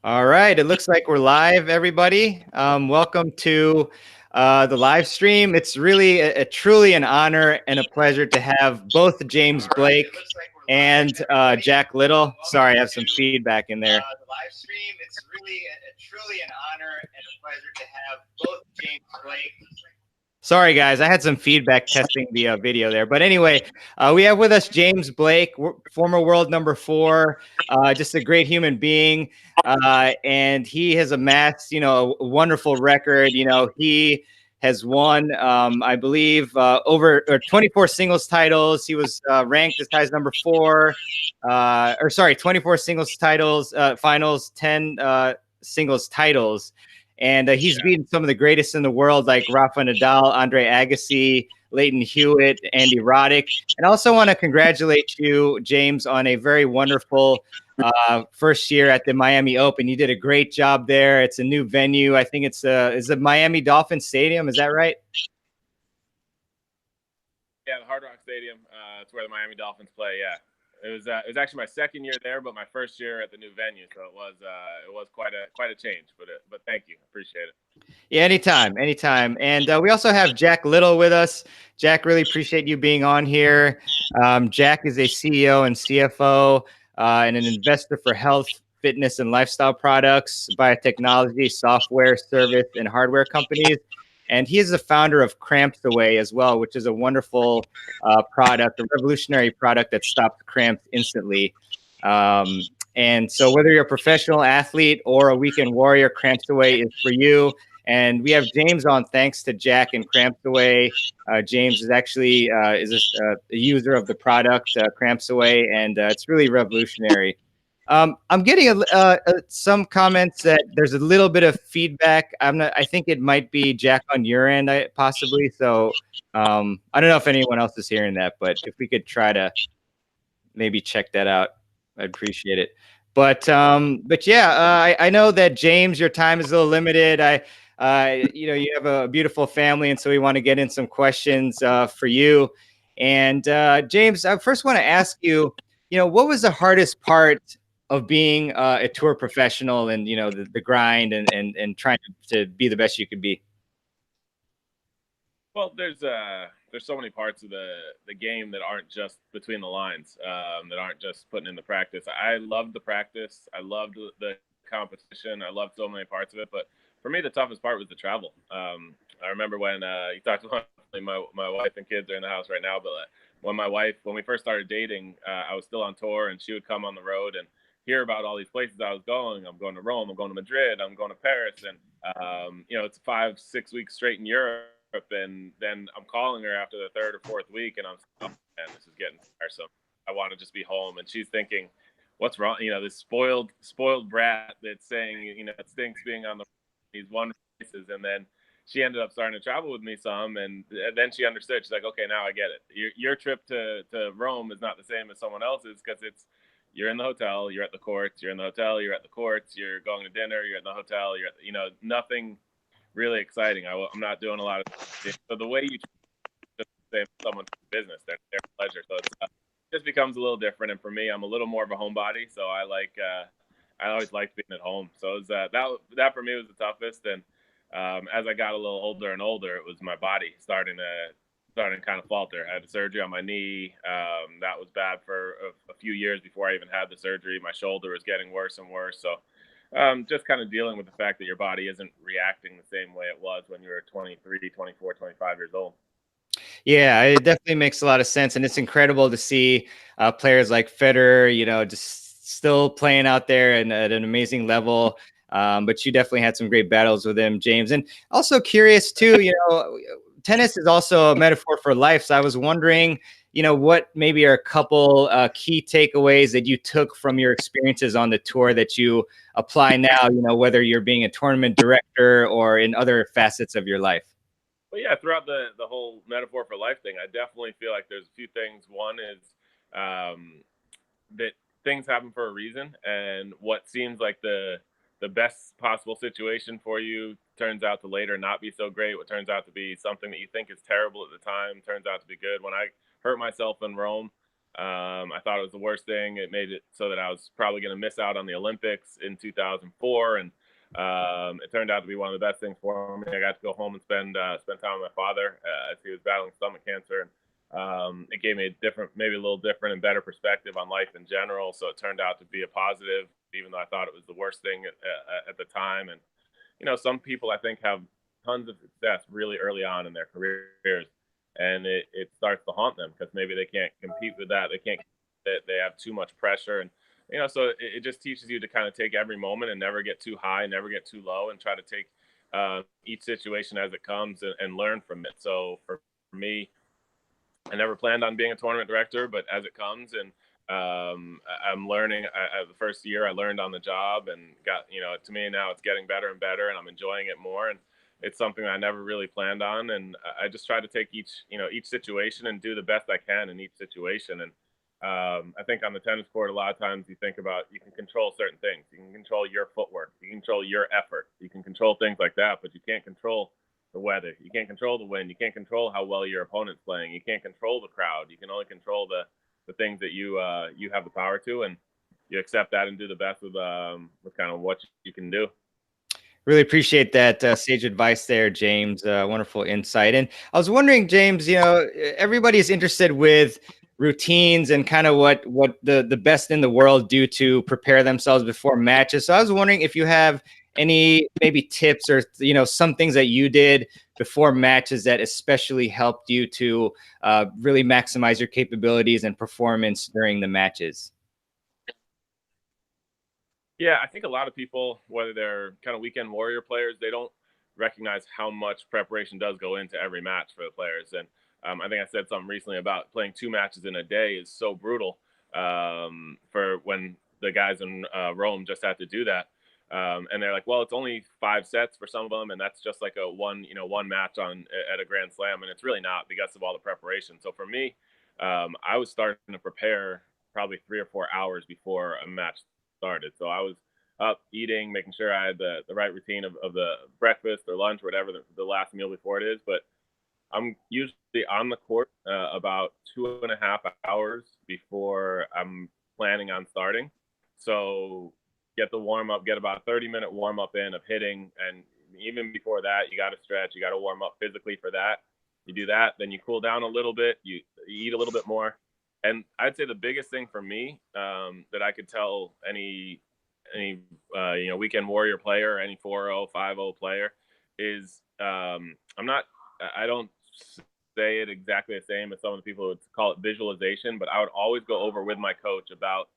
All right, it looks like we're live, everybody. Welcome to the live stream. It's really truly an honor and a pleasure to have both James Blake and Jack Little. Sorry, I have some feedback in there. The live stream. It's really truly an honor and a pleasure to have both James Blake. Sorry, guys, I had some feedback testing the video there. But anyway, we have with us James Blake, former world number 4, just a great human being. And he has amassed, a wonderful record. He has won, I believe, over 24 singles titles. He was ranked as high as number 4, 24 singles titles, finals, 10 singles titles. And he's beaten some of the greatest in the world, like Rafa Nadal, Andre Agassi, Leighton Hewitt, Andy Roddick. And I also want to congratulate you, James, on a very wonderful first year at the Miami Open. You did a great job there. It's a new venue. I think it's the Miami Dolphins Stadium. Is that right? Yeah, the Hard Rock Stadium. It's where the Miami Dolphins play. Yeah. It was actually my second year there, but my first year at the new venue, so it was quite a change. But thank you, appreciate it. Yeah, anytime. And we also have Jack Little with us. Jack, really appreciate you being on here. Jack is a CEO and CFO and an investor for health, fitness, and lifestyle products, biotechnology, software, service, and hardware companies. And he is the founder of Cramps as well, which is a wonderful product, a revolutionary product that stops cramps instantly. And so whether you're a professional athlete or a weekend warrior, Cramps is for you. And we have James on thanks to Jack and Cramps James is actually a user of the product, Cramps and it's really revolutionary. I'm getting some comments that there's a little bit of feedback. I think it might be Jack on your end, possibly. So I don't know if anyone else is hearing that, but if we could try to maybe check that out, I'd appreciate it. But yeah, I know that James, your time is a little limited. You have a beautiful family, and so we want to get in some questions for you. And James, I first want to ask you, what was the hardest part of being a tour professional and, the grind and trying to be the best you could be? Well, there's so many parts of the game that aren't just between the lines, that aren't just putting in the practice. I loved the practice. I loved the competition. I loved so many parts of it. But for me, the toughest part was the travel. I remember when you talked about my wife and kids are in the house right now, but when we first started dating, I was still on tour, and she would come on the road and hear about all these places I was going. I'm going to Rome. I'm going to Madrid. I'm going to Paris, and it's 5-6 weeks straight in Europe. And then I'm calling her after the 3rd or 4th week, and I'm like, oh, man, this is getting tiresome. I want to just be home. And she's thinking, what's wrong? This spoiled brat that's saying, it stinks being on these wonderful places. And then she ended up starting to travel with me some, and then she understood. She's like, okay, now I get it. Your trip to Rome is not the same as someone else's, because you're in the hotel, you're at the courts, you're in the hotel, you're at the courts, you're going to dinner, you're at the hotel, you're at nothing really exciting. I'm not doing a lot of so the way you say someone's business, their pleasure. So it just becomes a little different. And for me, I'm a little more of a homebody, so I always liked being at home. So it was, that for me was the toughest. And as I got a little older and older, it was my body starting to kind of falter. I had a surgery on my knee. That was bad for a few years before I even had the surgery. My shoulder was getting worse and worse. So just kind of dealing with the fact that your body isn't reacting the same way it was when you were 23, 24, 25 years old. Yeah, it definitely makes a lot of sense. And it's incredible to see players like Federer, just still playing out there and at an amazing level. But you definitely had some great battles with him, James. And also curious too, tennis is also a metaphor for life. So I was wondering, what maybe are a couple key takeaways that you took from your experiences on the tour that you apply now, whether you're being a tournament director or in other facets of your life? Well, yeah, throughout the whole metaphor for life thing, I definitely feel like there's a few things. One is that things happen for a reason, and what seems like the the best possible situation for you turns out to later not be so great. What turns out to be something that you think is terrible at the time turns out to be good. When I hurt myself in Rome, I thought it was the worst thing. It made it so that I was probably going to miss out on the Olympics in 2004, and it turned out to be one of the best things for me. I got to go home and spend time with my father as he was battling stomach cancer. It gave me a different, maybe a little different and better perspective on life in general. So it turned out to be a positive, even though I thought it was the worst thing at the time. And some people I think have tons of success really early on in their careers, and it starts to haunt them because maybe they can't compete with that. They can't. They have too much pressure, and so it just teaches you to kind of take every moment and never get too high, never get too low, and try to take each situation as it comes and learn from it. So for me, I never planned on being a tournament director, but as it comes, and I'm learning. The first year I learned on the job and got, to me now it's getting better and better, and I'm enjoying it more. And it's something I never really planned on. And I just try to take each situation and do the best I can in each situation. And I think on the tennis court, a lot of times you think about, you can control certain things. You can control your footwork. You can control your effort. You can control things like that, but you can't control the weather. You can't control the wind. You can't control how well your opponent's playing. You can't control the crowd. You can only control the things that you have the power to, and you accept that and do the best with kind of what you can do. Really appreciate that sage advice there, James. Wonderful insight. And I was wondering, James, everybody's interested with routines and kind of what the best in the world do to prepare themselves before matches. So I was wondering if you have any maybe tips or some things that you did before matches that especially helped you to really maximize your capabilities and performance during the matches. Yeah, I think a lot of people, whether they're kind of weekend warrior players, they don't recognize how much preparation does go into every match for the players. And I think I said something recently about playing 2 matches in a day is so brutal for when the guys in Rome just had to do that. And they're like, well, it's only 5 sets for some of them, and that's just like a one match at a Grand Slam, and it's really not because of all the preparation. So for me, I was starting to prepare probably 3 or 4 hours before a match started. So I was up eating, making sure I had the right routine of the breakfast or lunch or whatever the last meal before it is. But I'm usually on the court about 2.5 hours before I'm planning on starting. So get the warm up, get about a 30-minute warm up in of hitting. And even before that, you got to stretch, you got to warm up physically for that. You do that, then you cool down a little bit, you eat a little bit more. And I'd say the biggest thing for me that I could tell any weekend warrior player, any 4-0, 5-0 player is I don't say it exactly the same as some of the people would call it visualization, but I would always go over with my coach about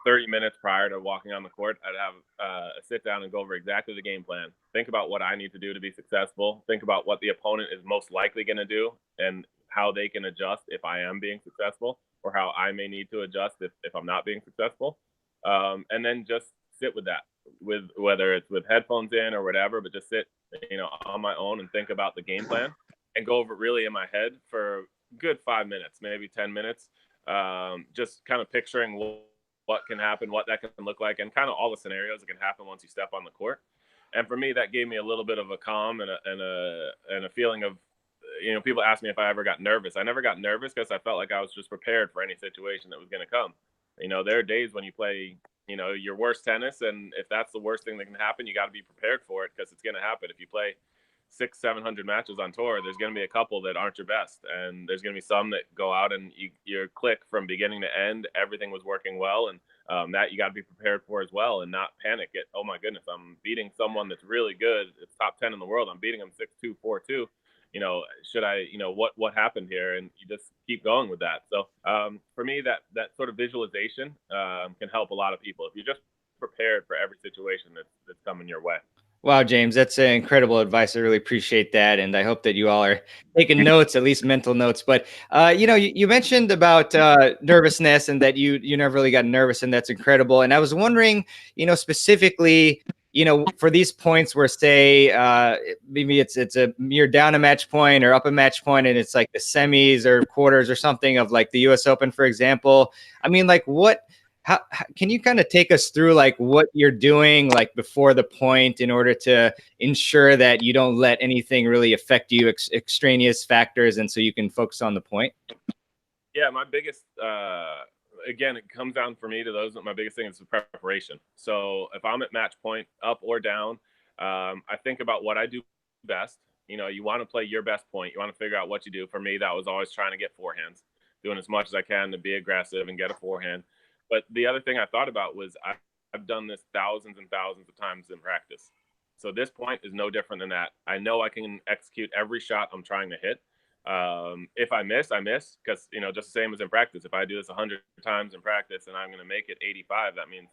30 minutes prior to walking on the court. I'd have a sit down and go over exactly the game plan. Think about what I need to do to be successful. Think about what the opponent is most likely going to do and how they can adjust if I am being successful, or how I may need to adjust if I'm not being successful. And then just sit with that, with whether it's with headphones in or whatever, but just sit, on my own and think about the game plan and go over it really in my head for a good 5 minutes, maybe 10 minutes. Just kind of picturing what can happen, what that can look like, and kind of all the scenarios that can happen once you step on the court. And for me, that gave me a little bit of a calm and a feeling of, people ask me if I ever got nervous. I never got nervous because I felt like I was just prepared for any situation that was going to come. There are days when you play, your worst tennis, and if that's the worst thing that can happen, you got to be prepared for it because it's going to happen. If you play 600-700 matches on tour, there's going to be a couple that aren't your best, and there's going to be some that go out and you click from beginning to end. Everything was working well, and that you got to be prepared for as well, and not panic. Oh my goodness, I'm beating someone that's really good. It's top 10 in the world. I'm beating them 6-2, 4-2. Should I, what happened here? And you just keep going with that. So for me, that sort of visualization can help a lot of people if you're just prepared for every situation that's coming your way. Wow, James, that's incredible advice. I really appreciate that. And I hope that you all are taking notes, at least mental notes. But, you mentioned about nervousness and that you never really got nervous, and that's incredible. And I was wondering, specifically, for these points where, say, maybe you're down a match point or up a match point, and it's like the semis or quarters or something of like the US Open, for example. I mean, like Can you kind of take us through like what you're doing like before the point in order to ensure that you don't let anything really affect you, extraneous factors, and so you can focus on the point? Yeah, my biggest again, it comes down for me to those. My biggest thing is the preparation. So if I'm at match point, up or down, I think about what I do best. You know, you want to play your best point. You want to figure out what you do. For me, that was always trying to get forehands, doing as much as I can to be aggressive and get a forehand. But the other thing I thought about was I've done this thousands and thousands of times in practice. So this point is no different than that. I know I can execute every shot I'm trying to hit. If I miss, I miss, because you know, just the same as in practice. If I do this 100 times in practice and I'm going to make it 85, that means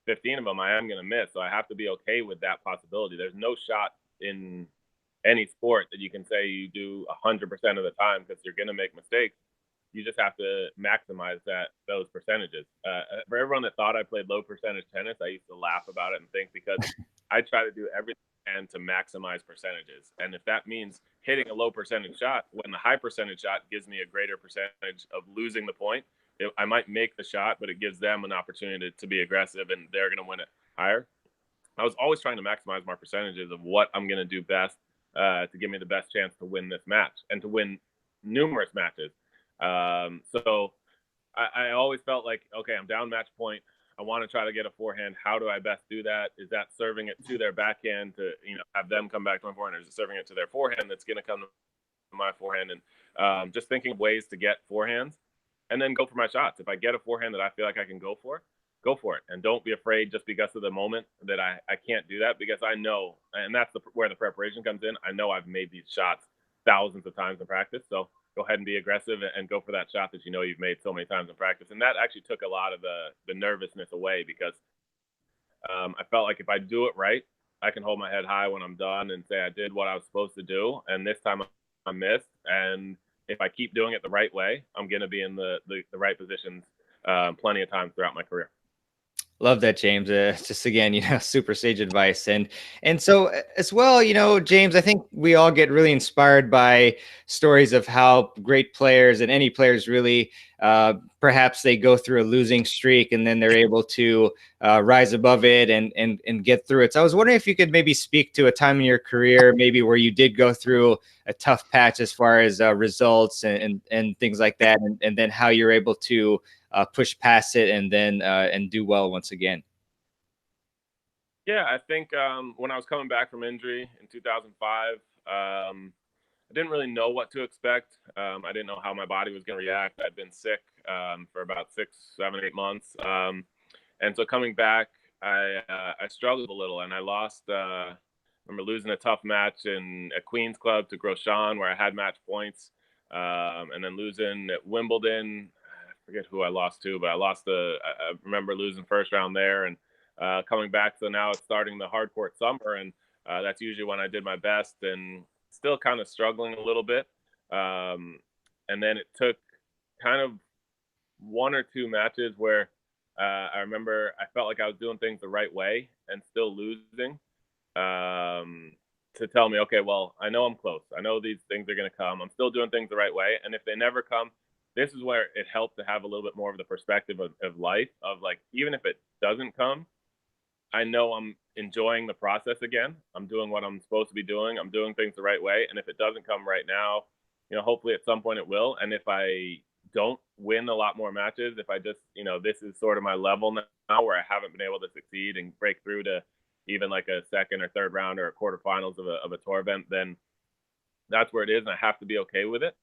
15 of them I am going to miss. So I have to be okay with that possibility. There's no shot in any sport that you can say you do 100% of the time, because you're going to make mistakes. You just have to maximize those percentages. For everyone that thought I played low percentage tennis, I used to laugh about it and think, because I try to do everything and to maximize percentages. And if that means hitting a low percentage shot, when the high percentage shot gives me a greater percentage of losing the point, I might make the shot, but it gives them an opportunity to be aggressive and they're going to win it higher. I was always trying to maximize my percentages of what I'm going to do best to give me the best chance to win this match and to win numerous matches. So I always felt like, okay, I'm down match point. I want to try to get a forehand. How do I best do that? Is that serving it to their backhand to, you know, have them come back to my forehand, or is it serving it to their forehand that's going to come to my forehand? And just thinking of ways to get forehands and then go for my shots. If I get a forehand that I feel like I can go for it. And don't be afraid just because of the moment that I can't do that, because I know, and that's where the preparation comes in. I know I've made these shots thousands of times in practice. So go ahead and be aggressive and go for that shot that you know you've made so many times in practice. And that actually took a lot of the nervousness away, because I felt like if I do it right, I can hold my head high when I'm done and say I did what I was supposed to do. And this time I missed. And if I keep doing it the right way, I'm going to be in the right positions plenty of times throughout my career. Love that, James. Just again, super sage advice, and so as well, James. I think we all get really inspired by stories of how great players and any players really, perhaps they go through a losing streak and then they're able to rise above it and get through it. So I was wondering if you could maybe speak to a time in your career, maybe where you did go through a tough patch as far as results and things like that, and then how you're able to push past it and then and do well once again. Yeah, I think when I was coming back from injury in 2005, I didn't really know what to expect. I didn't know how my body was going to react. I'd been sick for about 6, 7, 8 months, and so coming back, I struggled a little, and I lost. I remember losing a tough match in at Queens Club to Grosjean, where I had match points, and then losing at Wimbledon. I forget who I lost to, but I lost. I remember losing first round there, and coming back. So now it's starting the hard court summer, and that's usually when I did my best, and still kind of struggling a little bit. Um, and then it took kind of one or two matches where I remember I felt like I was doing things the right way and still losing, to tell me, okay, well, I know I'm close. I know these things are going to come. I'm still doing things the right way. And if they never come, this is where it helped to have a little bit more of the perspective of life, of like, even if it doesn't come, I know I'm enjoying the process again. I'm doing what I'm supposed to be doing. I'm doing things the right way. And if it doesn't come right now, hopefully at some point it will. And if I don't win a lot more matches, if I just, this is sort of my level now where I haven't been able to succeed and break through to even like a second or third round or a quarterfinals of a tour event, then that's where it is. And I have to be okay with it.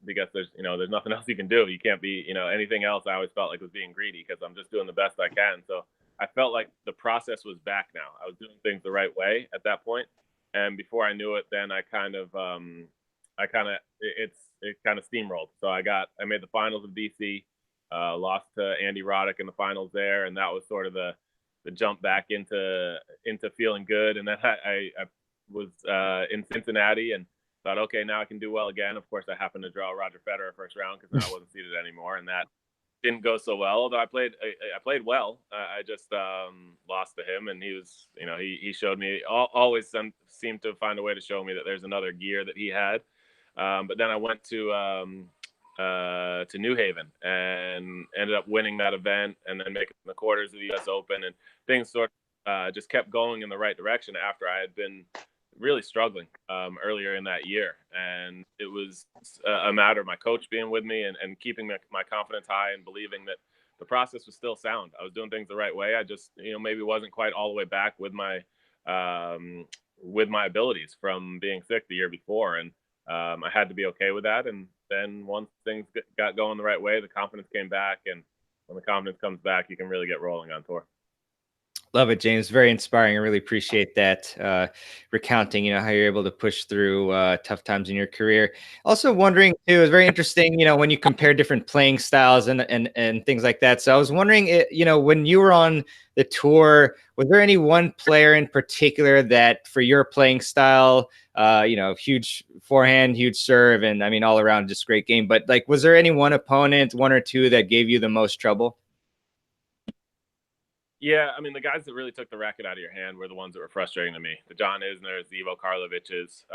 Because there's nothing else you can do. You can't be, anything else. I always felt like was being greedy, because I'm just doing the best I can. So I felt like the process was back now. I was doing things the right way at that point. And before I knew it, then it kind of steamrolled. So I made the finals of DC, lost to Andy Roddick in the finals there. And that was sort of the jump back into feeling good. And then I was in Cincinnati and thought, okay, now I can do well again. Of course, I happened to draw Roger Federer first round because now I wasn't seeded anymore, and that didn't go so well. Although I played well, I just lost to him, and he was, he showed me always seemed to find a way to show me that there's another gear that he had. But then I went to to New Haven and ended up winning that event and then making the quarters of the U.S. Open, and things sort of just kept going in the right direction after I had been really struggling earlier in that year. And it was a matter of my coach being with me and keeping my confidence high and believing that the process was still sound. I was doing things the right way. I just, maybe wasn't quite all the way back um, with my abilities from being sick the year before. And I had to be okay with that. And then once things got going the right way, the confidence came back. And when the confidence comes back, you can really get rolling on tour. Love it, James. Very inspiring. I really appreciate that recounting, how you're able to push through tough times in your career. Also wondering too, it's very interesting, when you compare different playing styles and things like that. So I was wondering, when you were on the tour, was there any one player in particular that for your playing style, huge forehand, huge serve, and I mean, all around just great game. But like, was there any one opponent, one or two that gave you the most trouble? Yeah, I mean, the guys that really took the racket out of your hand were the ones that were frustrating to me. The John Isners, the Ivo Karlovic's.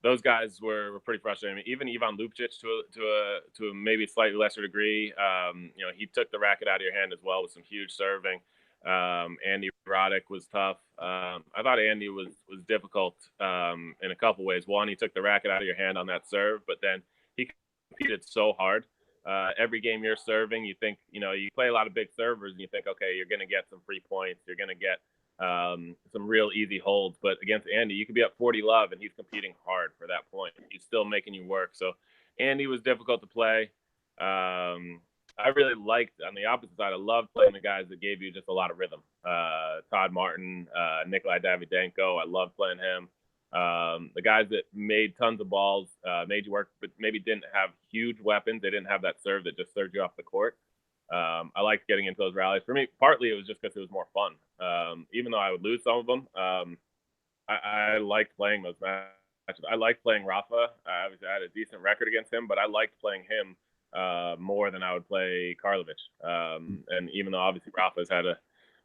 Those guys were pretty frustrating. I mean, even Ivan Lupcic to a maybe slightly lesser degree. He took the racket out of your hand as well with some huge serving. Andy Roddick was tough. I thought Andy was difficult in a couple ways. One, he took the racket out of your hand on that serve, but then he competed so hard. Every game you're serving, you think, you play a lot of big servers and you think, okay, you're going to get some free points. You're going to get some real easy holds. But against Andy, you could be up 40 love and he's competing hard for that point. He's still making you work. So Andy was difficult to play. I really liked, on the opposite side, I loved playing the guys that gave you just a lot of rhythm. Todd Martin, Nikolai Davydenko, I loved playing him. The guys that made tons of balls, made you work, but maybe didn't have huge weapons. They didn't have that serve that just served you off the court. I liked getting into those rallies. For me, partly it was just because it was more fun. Even though I would lose some of them, I liked playing those matches. I liked playing Rafa. I had a decent record against him, but I liked playing him more than I would play Karlovic. And even though obviously Rafa's had a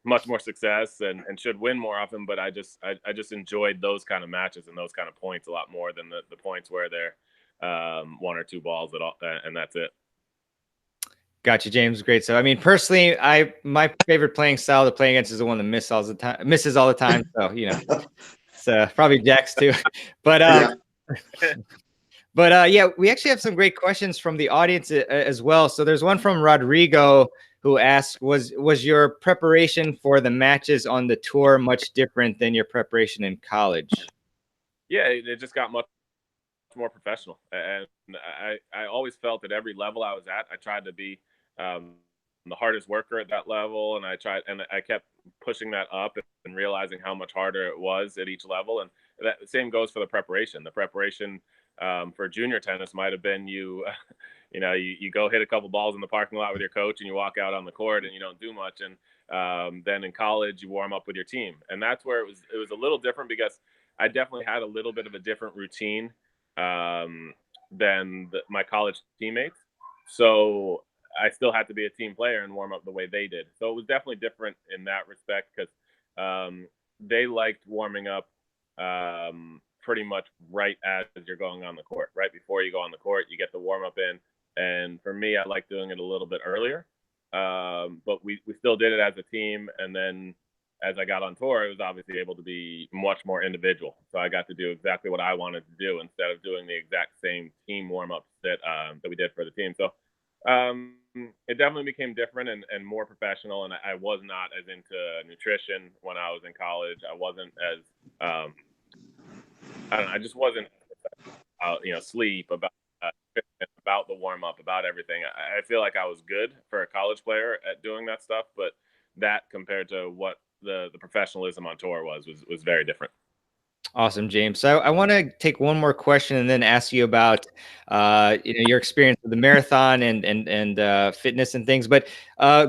much more success and should win more often, but I just enjoyed those kind of matches and those kind of points a lot more than the points where they're one or two balls at all, and that's it. Gotcha, James. Great. So, I mean, personally, my favorite playing style to play against is the one that misses all the time. So, it's probably Jack's too. But yeah, we actually have some great questions from the audience as well. So there's one from Rodrigo who asks, was your preparation for the matches on the tour much different than your preparation in college? Yeah, it just got much more professional. And I always felt at every level I was at, I tried to be the hardest worker at that level. And I kept pushing that up and realizing how much harder it was at each level. And that the same goes for the preparation. The preparation for junior tennis might have been you go hit a couple balls in the parking lot with your coach and you walk out on the court and you don't do much. And then in college you warm up with your team. And that's where it was a little different because I definitely had a little bit of a different routine than my college teammates. So I still had to be a team player and warm up the way they did. So it was definitely different in that respect because they liked warming up pretty much right as you're going on the court. Right before you go on the court, you get the warm up in. And for me, I like doing it a little bit earlier. But we still did it as a team. And then as I got on tour, I was obviously able to be much more individual. So I got to do exactly what I wanted to do instead of doing the exact same team warm ups that we did for the team. So it definitely became different and more professional. And I was not as into nutrition when I was in college. I wasn't as I don't know. I just wasn't sleep about the warm up, about everything. I feel like I was good for a college player at doing that stuff, but that compared to what the professionalism on tour was very different. Awesome, James. So I want to take one more question and then ask you about your experience with the marathon and fitness and things. But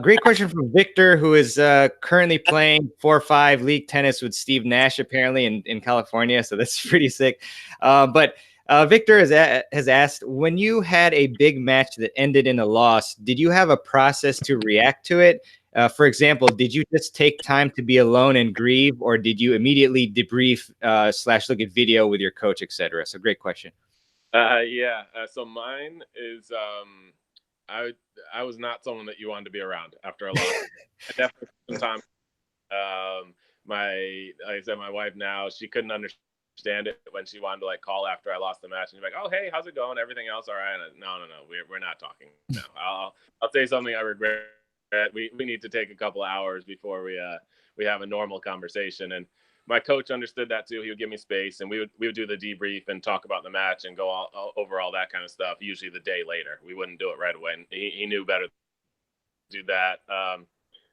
great question from Victor, who is currently playing 4-5 league tennis with Steve Nash, apparently in California. So that's pretty sick. But Victor has asked, when you had a big match that ended in a loss, did you have a process to react to it? For example, did you just take time to be alone and grieve, or did you immediately debrief / look at video with your coach, etc.? So great question. Yeah. So mine is I I was not someone that you wanted to be around after a loss. I definitely spent some time. My like I said, my wife now, she couldn't understand it when she wanted to like call after I lost the match and be like, "Oh, hey, how's it going? Everything else all right?" No, no, no, we're not talking now. I'll say something I regret. We need to take a couple of hours before we have a normal conversation. And my coach understood that too. He would give me space, and we would do the debrief and talk about the match and go all over all that kind of stuff. Usually the day later, we wouldn't do it right away. And he knew better to do that.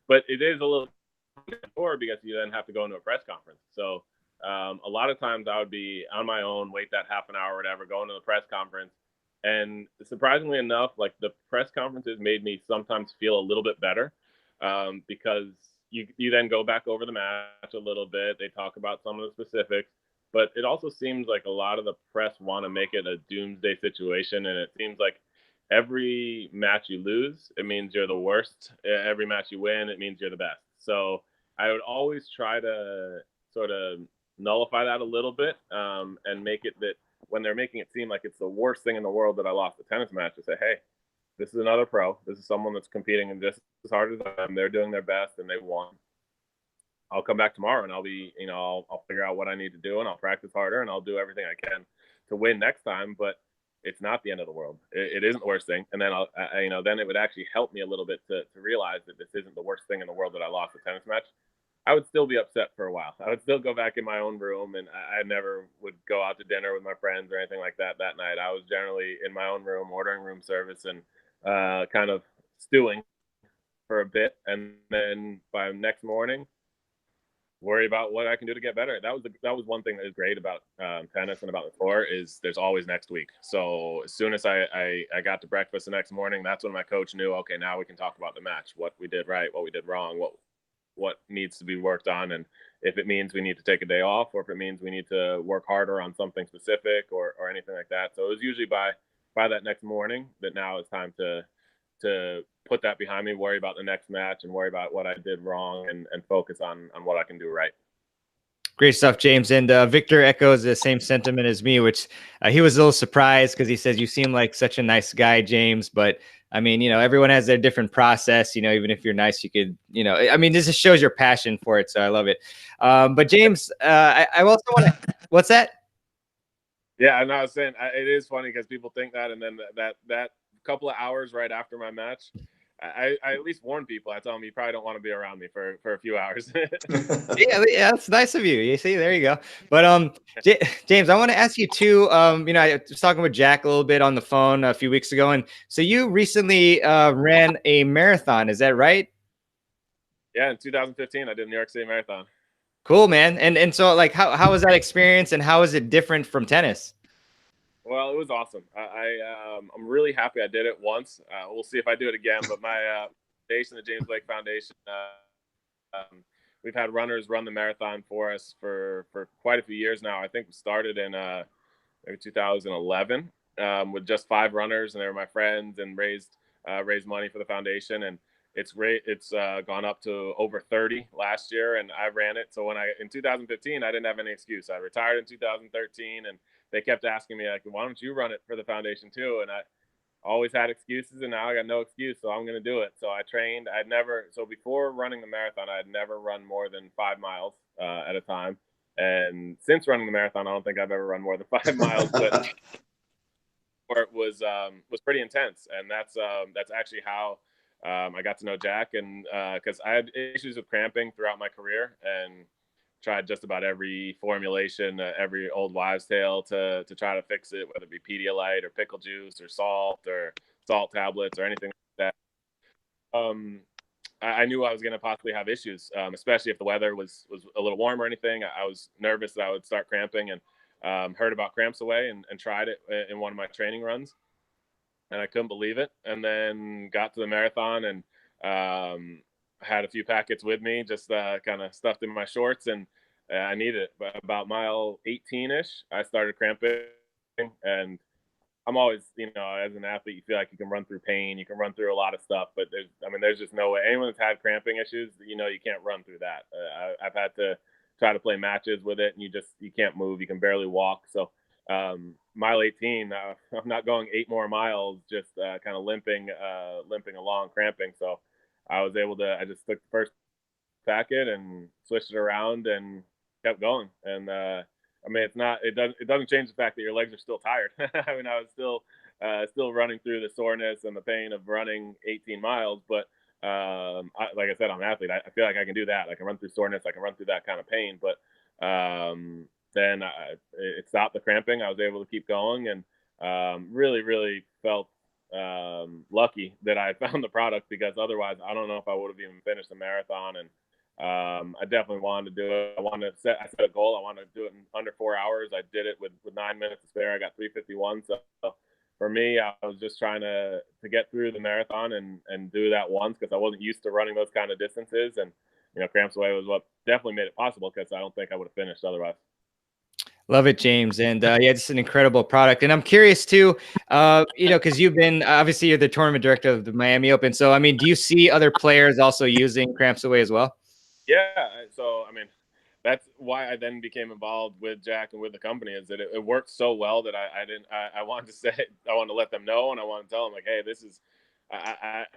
But it is a little before because you then have to go into a press conference. So a lot of times I would be on my own, wait that half an hour or whatever, go into the press conference. And surprisingly enough, like the press conferences made me sometimes feel a little bit better because you then go back over the match a little bit. They talk about some of the specifics, but it also seems like a lot of the press want to make it a doomsday situation, and it seems like every match you lose, it means you're the worst. Every match you win, it means you're the best. So I would always try to sort of nullify that a little bit and make it that when they're making it seem like it's the worst thing in the world that I lost a tennis match, to say, hey, this is another pro. This is someone that's competing in just as hard as them. They're doing their best and they won. I'll come back tomorrow and I'll be, I'll figure out what I need to do and I'll practice harder and I'll do everything I can to win next time. But it's not the end of the world. It isn't the worst thing. And then then it would actually help me a little bit to realize that this isn't the worst thing in the world that I lost a tennis match. I would still be upset for a while. I would still go back in my own room, and I never would go out to dinner with my friends or anything like that that night. I was generally in my own room, ordering room service and kind of stewing for a bit, and then by next morning, worry about what I can do to get better. That was one thing that is great about tennis and about the tour is there's always next week. So as soon as I got to breakfast the next morning, that's when my coach knew, okay, now we can talk about the match, what we did right, what we did wrong, what needs to be worked on, and if it means we need to take a day off or if it means we need to work harder on something specific or anything like that. So it was usually by that next morning that now it's time to put that behind me, worry about the next match and worry about what I did wrong and focus on what I can do right. Great stuff, James. And Victor echoes the same sentiment as me, which he was a little surprised because he says, "You seem like such a nice guy, James." But I mean, everyone has their different process. Even if you're nice, you could, I mean, this just shows your passion for it. So I love it. But James, I also want to, what's that? Yeah, and I was saying it is funny because people think that, and then that couple of hours right after my match, I at least warn people. I tell them you probably don't want to be around me for a few hours. Yeah, that's nice of you. You see, there you go. But James, I want to ask you too. I was talking with Jack a little bit on the phone a few weeks ago, and so you recently ran a marathon. Is that right? Yeah, in 2015, I did the New York City Marathon. Cool, man. And so like how was that experience and how is it different from tennis? Well, it was awesome. I'm really happy I did it once. We'll see if I do it again. But my foundation, the James Blake Foundation, we've had runners run the marathon for us for quite a few years now. I think we started in maybe 2011 with just 5 runners, and they were my friends, and raised money for the foundation. And it's great. It's gone up to over 30 last year, and I ran it. So when in 2015, I didn't have any excuse. I retired in 2013, and they kept asking me like, "Why don't you run it for the foundation too?" And I always had excuses, and now I got no excuse, so I'm going to do it. So I trained. So before running the marathon, I had never run more than 5 miles at a time. And since running the marathon, I don't think I've ever run more than 5 miles, but it was pretty intense, and that's actually how I got to know Jack, and because I had issues with cramping throughout my career, and tried just about every formulation, every old wives' tale to try to fix it, whether it be Pedialyte or pickle juice or salt tablets or anything like that. I knew I was going to possibly have issues, especially if the weather was a little warm or anything. I was nervous that I would start cramping, and heard about Cramps Away and tried it in one of my training runs, and I couldn't believe it. And then got to the marathon and had a few packets with me, just kind of stuffed in my shorts, and I needed it. But about mile 18-ish, I started cramping, and I'm always, as an athlete, you feel like you can run through pain, you can run through a lot of stuff, but there's just no way. Anyone that's had cramping issues, you can't run through that. I've had to try to play matches with it, and you can't move, you can barely walk. So mile 18, I'm not going 8 more miles, just kind of limping along, cramping. So I just took the first packet and switched it around and kept going. And I mean, it doesn't change the fact that your legs are still tired. I mean, I was still running through the soreness and the pain of running 18 miles, but like I said, I'm an athlete. I feel like I can do that. I can run through soreness. I can run through that kind of pain. But then it stopped the cramping. I was able to keep going, and really, really felt lucky that I found the product, because otherwise, I don't know if I would have even finished the marathon. And I definitely wanted to do it. I set a goal. I wanted to do it in under 4 hours. I did it with 9 minutes to spare. I got 3:51. So for me, I was just trying to get through the marathon and do that once, because I wasn't used to running those kind of distances. And Cramps Away was what definitely made it possible, because I don't think I would have finished otherwise. Love it, James. And yeah, it's an incredible product. And I'm curious too, because you've been, obviously you're the tournament director of the Miami Open. So, I mean, do you see other players also using Cramps Away as well? Yeah. So, I mean, that's why I then became involved with Jack and with the company, is that it worked so well that I wanted to say, I wanted to let them know, and I wanted to tell them, like, hey, this is,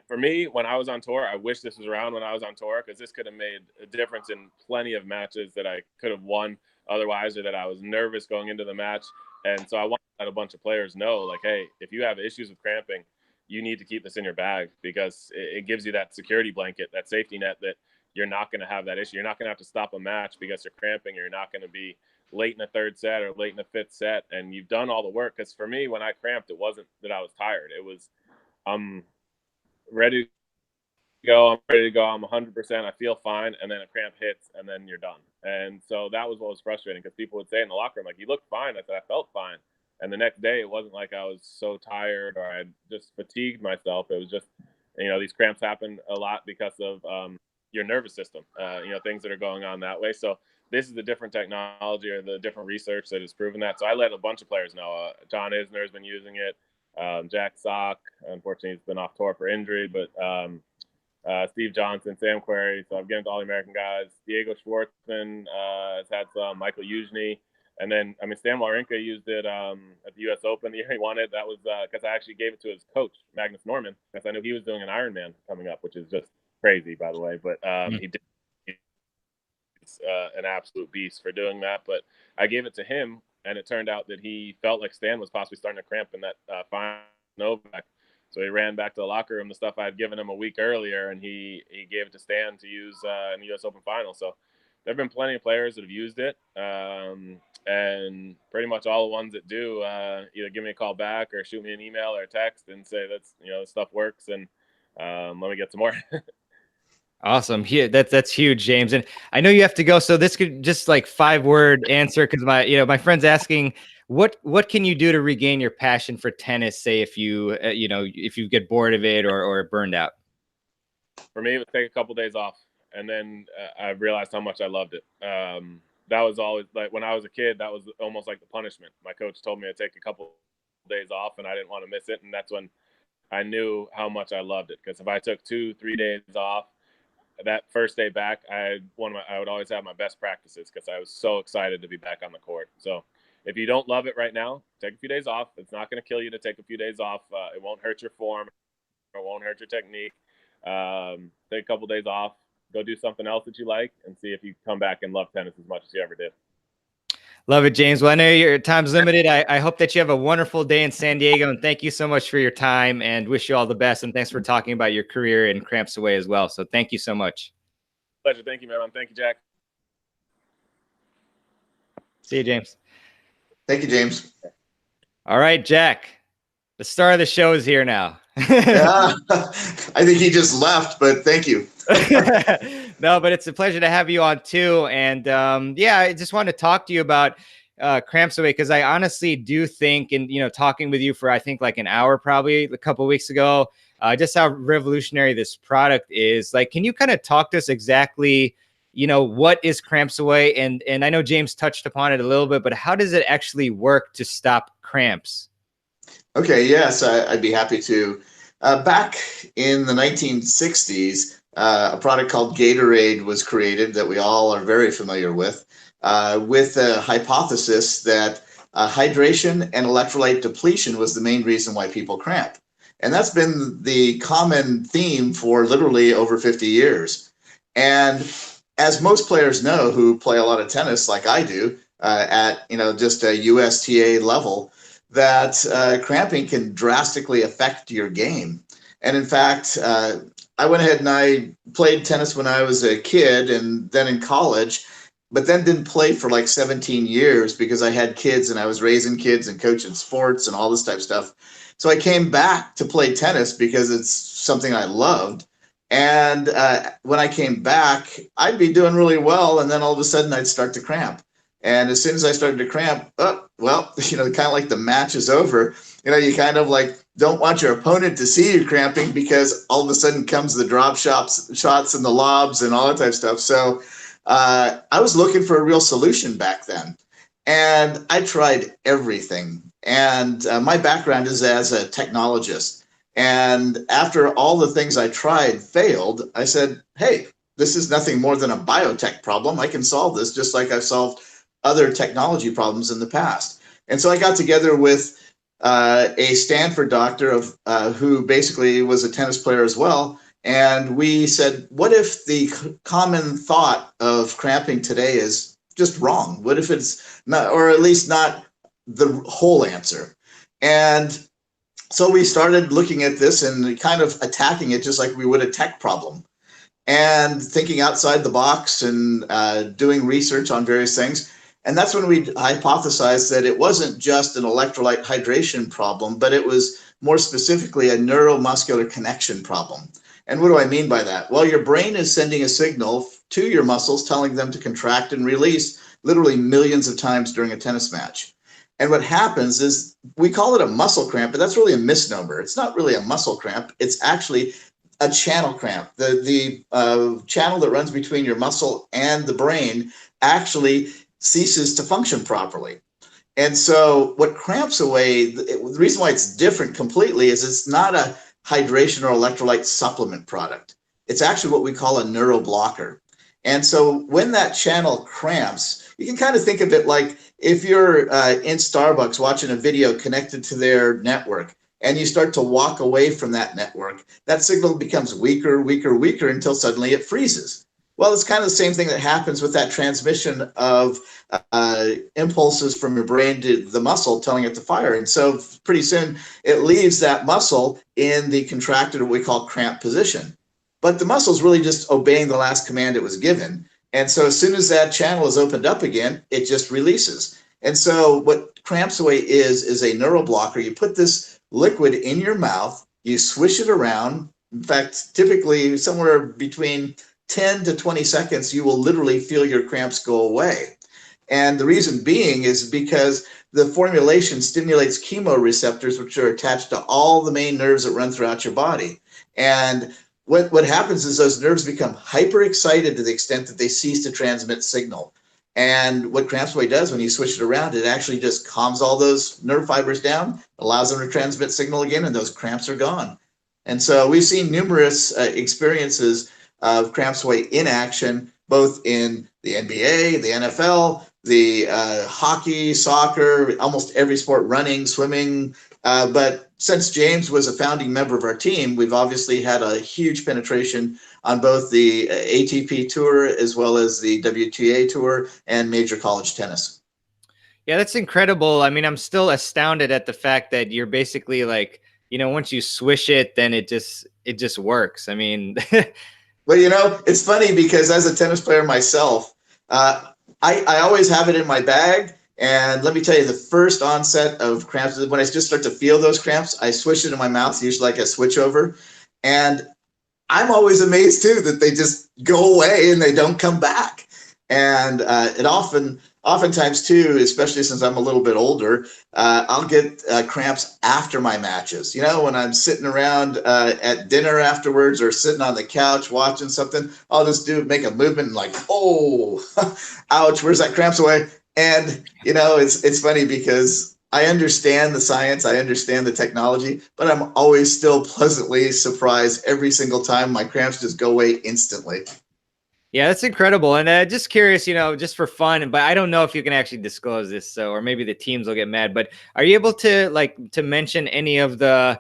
for me, when I was on tour, I wish this was around when I was on tour, because this could have made a difference in plenty of matches that I could have won otherwise, or that I was nervous going into the match. And so I want to let a bunch of players know, like, hey, if you have issues with cramping, you need to keep this in your bag, because it gives you that security blanket, that safety net, that you're not going to have that issue. You're not going to have to stop a match because you're cramping, or you're not going to be late in a third set or late in a fifth set, and you've done all the work. Because for me, when I cramped, it wasn't that I was tired. It was, I'm ready to go. I'm ready to go. I'm 100%. I feel fine. And then a cramp hits, and then you're done. And so that was what was frustrating, because people would say in the locker room, like, you look fine. I said, I felt fine. And the next day, it wasn't like I was so tired or I just fatigued myself. It was just, these cramps happen a lot because of your nervous system, things that are going on that way. So this is the different technology, or the different research that has proven that. So I let a bunch of players know. John Isner has been using it. Jack Sock, unfortunately, he's been off tour for injury, but Steve Johnson, Sam Querrey. So I'm getting to all the American guys. Diego Schwartzman has had some. Michael Eugenie. And then, I mean, Stan Wawrinka used it at the U.S. Open the year he won it. That was because I actually gave it to his coach, Magnus Norman, because I knew he was doing an Ironman coming up, which is just crazy, by the way. But he did. He's an absolute beast for doing that. But I gave it to him, and it turned out that he felt like Stan was possibly starting to cramp in that final Novak. So he ran back to the locker room, the stuff I had given him a week earlier, and he gave it to Stan to use in the U.S. Open final. So there have been plenty of players that have used it, and pretty much all the ones that do either give me a call back or shoot me an email or a text and say, that's this stuff works, and let me get some more. Awesome. Yeah, that's huge, James. And I know you have to go, so this could just like 5-word answer, because my friend's asking, what can you do to regain your passion for tennis? Say if you if you get bored of it or burned out. For me, it would take a couple days off, and then I realized how much I loved it. That was always, like, when I was a kid, that was almost like the punishment. My coach told me to take a couple days off, and I didn't want to miss it, and that's when I knew how much I loved it. Because if I took 2-3 days off, that first day back, I would always have my best practices, because I was so excited to be back on the court. So if you don't love it right now, take a few days off. It's not going to kill you to take a few days off. It won't hurt your form. It won't hurt your technique. Take a couple days off, go do something else that you like, and see if you come back and love tennis as much as you ever did. Love it, James. Well, I know your time's limited. I hope that you have a wonderful day in San Diego, and thank you so much for your time, and wish you all the best. And thanks for talking about your career in Cramps Away as well. So thank you so much. Pleasure. Thank you, man. Thank you, Jack. See you, James. Thank you, James. All right, Jack. The star of the show is here now. Yeah, I think he just left, but thank you. No, but it's a pleasure to have you on too. And yeah, I just wanted to talk to you about Cramps Away, because I honestly do think, and talking with you for I think like an hour, probably a couple of weeks ago, just how revolutionary this product is. Like, can you kind of talk to us exactly, what is Cramps Away? And I know James touched upon it a little bit, but how does it actually work to stop cramps? Okay, yes, I'd be happy to. Back in the 1960s, a product called Gatorade was created that we all are very familiar with a hypothesis that hydration and electrolyte depletion was the main reason why people cramp. And that's been the common theme for literally over 50 years. And as most players know who play a lot of tennis like I do, at just a USTA level, that cramping can drastically affect your game. And in fact, I went ahead and I played tennis when I was a kid and then in college, but then didn't play for like 17 years because I had kids and I was raising kids and coaching sports and all this type of stuff. So I came back to play tennis because it's something I loved. And when I came back, I'd be doing really well. And then all of a sudden I'd start to cramp. And as soon as I started to cramp, well, kind of like the match is over. You kind of like don't want your opponent to see you cramping because all of a sudden comes the drop shots and the lobs and all that type of stuff. So I was looking for a real solution back then. And I tried everything. And my background is as a technologist. And after all the things I tried failed, I said, hey, this is nothing more than a biotech problem. I can solve this just like I've solved other technology problems in the past. And so I got together with a Stanford doctor who basically was a tennis player as well. And we said, what if the common thought of cramping today is just wrong? What if it's not, or at least not the whole answer? And so we started looking at this and kind of attacking it just like we would a tech problem, and thinking outside the box and doing research on various things. And that's when we hypothesized that it wasn't just an electrolyte hydration problem, but it was more specifically a neuromuscular connection problem. And what do I mean by that? Well, your brain is sending a signal to your muscles telling them to contract and release literally millions of times during a tennis match. And what happens is we call it a muscle cramp, but that's really a misnomer. It's not really a muscle cramp. It's actually a channel cramp. The channel that runs between your muscle and the brain actually ceases to function properly. And so what cramps away, the reason why it's different completely is it's not a hydration or electrolyte supplement product. It's actually what we call a neuroblocker. And so when that channel cramps, you can kind of think of it like if you're in Starbucks watching a video connected to their network and you start to walk away from that network, that signal becomes weaker, weaker, weaker until suddenly it freezes. Well, it's kind of the same thing that happens with that transmission of impulses from your brain to the muscle telling it to fire. And so pretty soon it leaves that muscle in the contracted, what we call cramp position. But the muscle is really just obeying the last command it was given. And so as soon as that channel is opened up again, it just releases. And so what Cramps Away is a neuroblocker. You put this liquid in your mouth, you swish it around. In fact, typically somewhere between 10 to 20 seconds, you will literally feel your cramps go away. And the reason being is because the formulation stimulates chemoreceptors, which are attached to all the main nerves that run throughout your body. And what happens is those nerves become hyper-excited to the extent that they cease to transmit signal. And what Cramps Away does when you switch it around, it actually just calms all those nerve fibers down, allows them to transmit signal again, and those cramps are gone. And so we've seen numerous experiences of Cramps Away in action, both in the NBA, the NFL, the hockey, soccer, almost every sport, running, swimming. But since James was a founding member of our team, we've obviously had a huge penetration on both the ATP Tour as well as the WTA Tour and major college tennis. Yeah, that's incredible. I mean, I'm still astounded at the fact that you're basically like, once you swish it, then it just works. I mean, well, it's funny because as a tennis player myself, I always have it in my bag. And let me tell you, the first onset of cramps, when I just start to feel those cramps, I swish it in my mouth, usually like a switch over. And I'm always amazed too that they just go away and they don't come back. And it oftentimes too, especially since I'm a little bit older, I'll get cramps after my matches. When I'm sitting around at dinner afterwards or sitting on the couch watching something, I'll just make a movement and like, oh, ouch, where's that cramps away? And, it's funny because I understand the science, I understand the technology, but I'm always still pleasantly surprised every single time my cramps just go away instantly. Yeah, that's incredible. And just curious, just for fun, but I don't know if you can actually disclose this, so or maybe the teams will get mad. But are you able to to mention any of the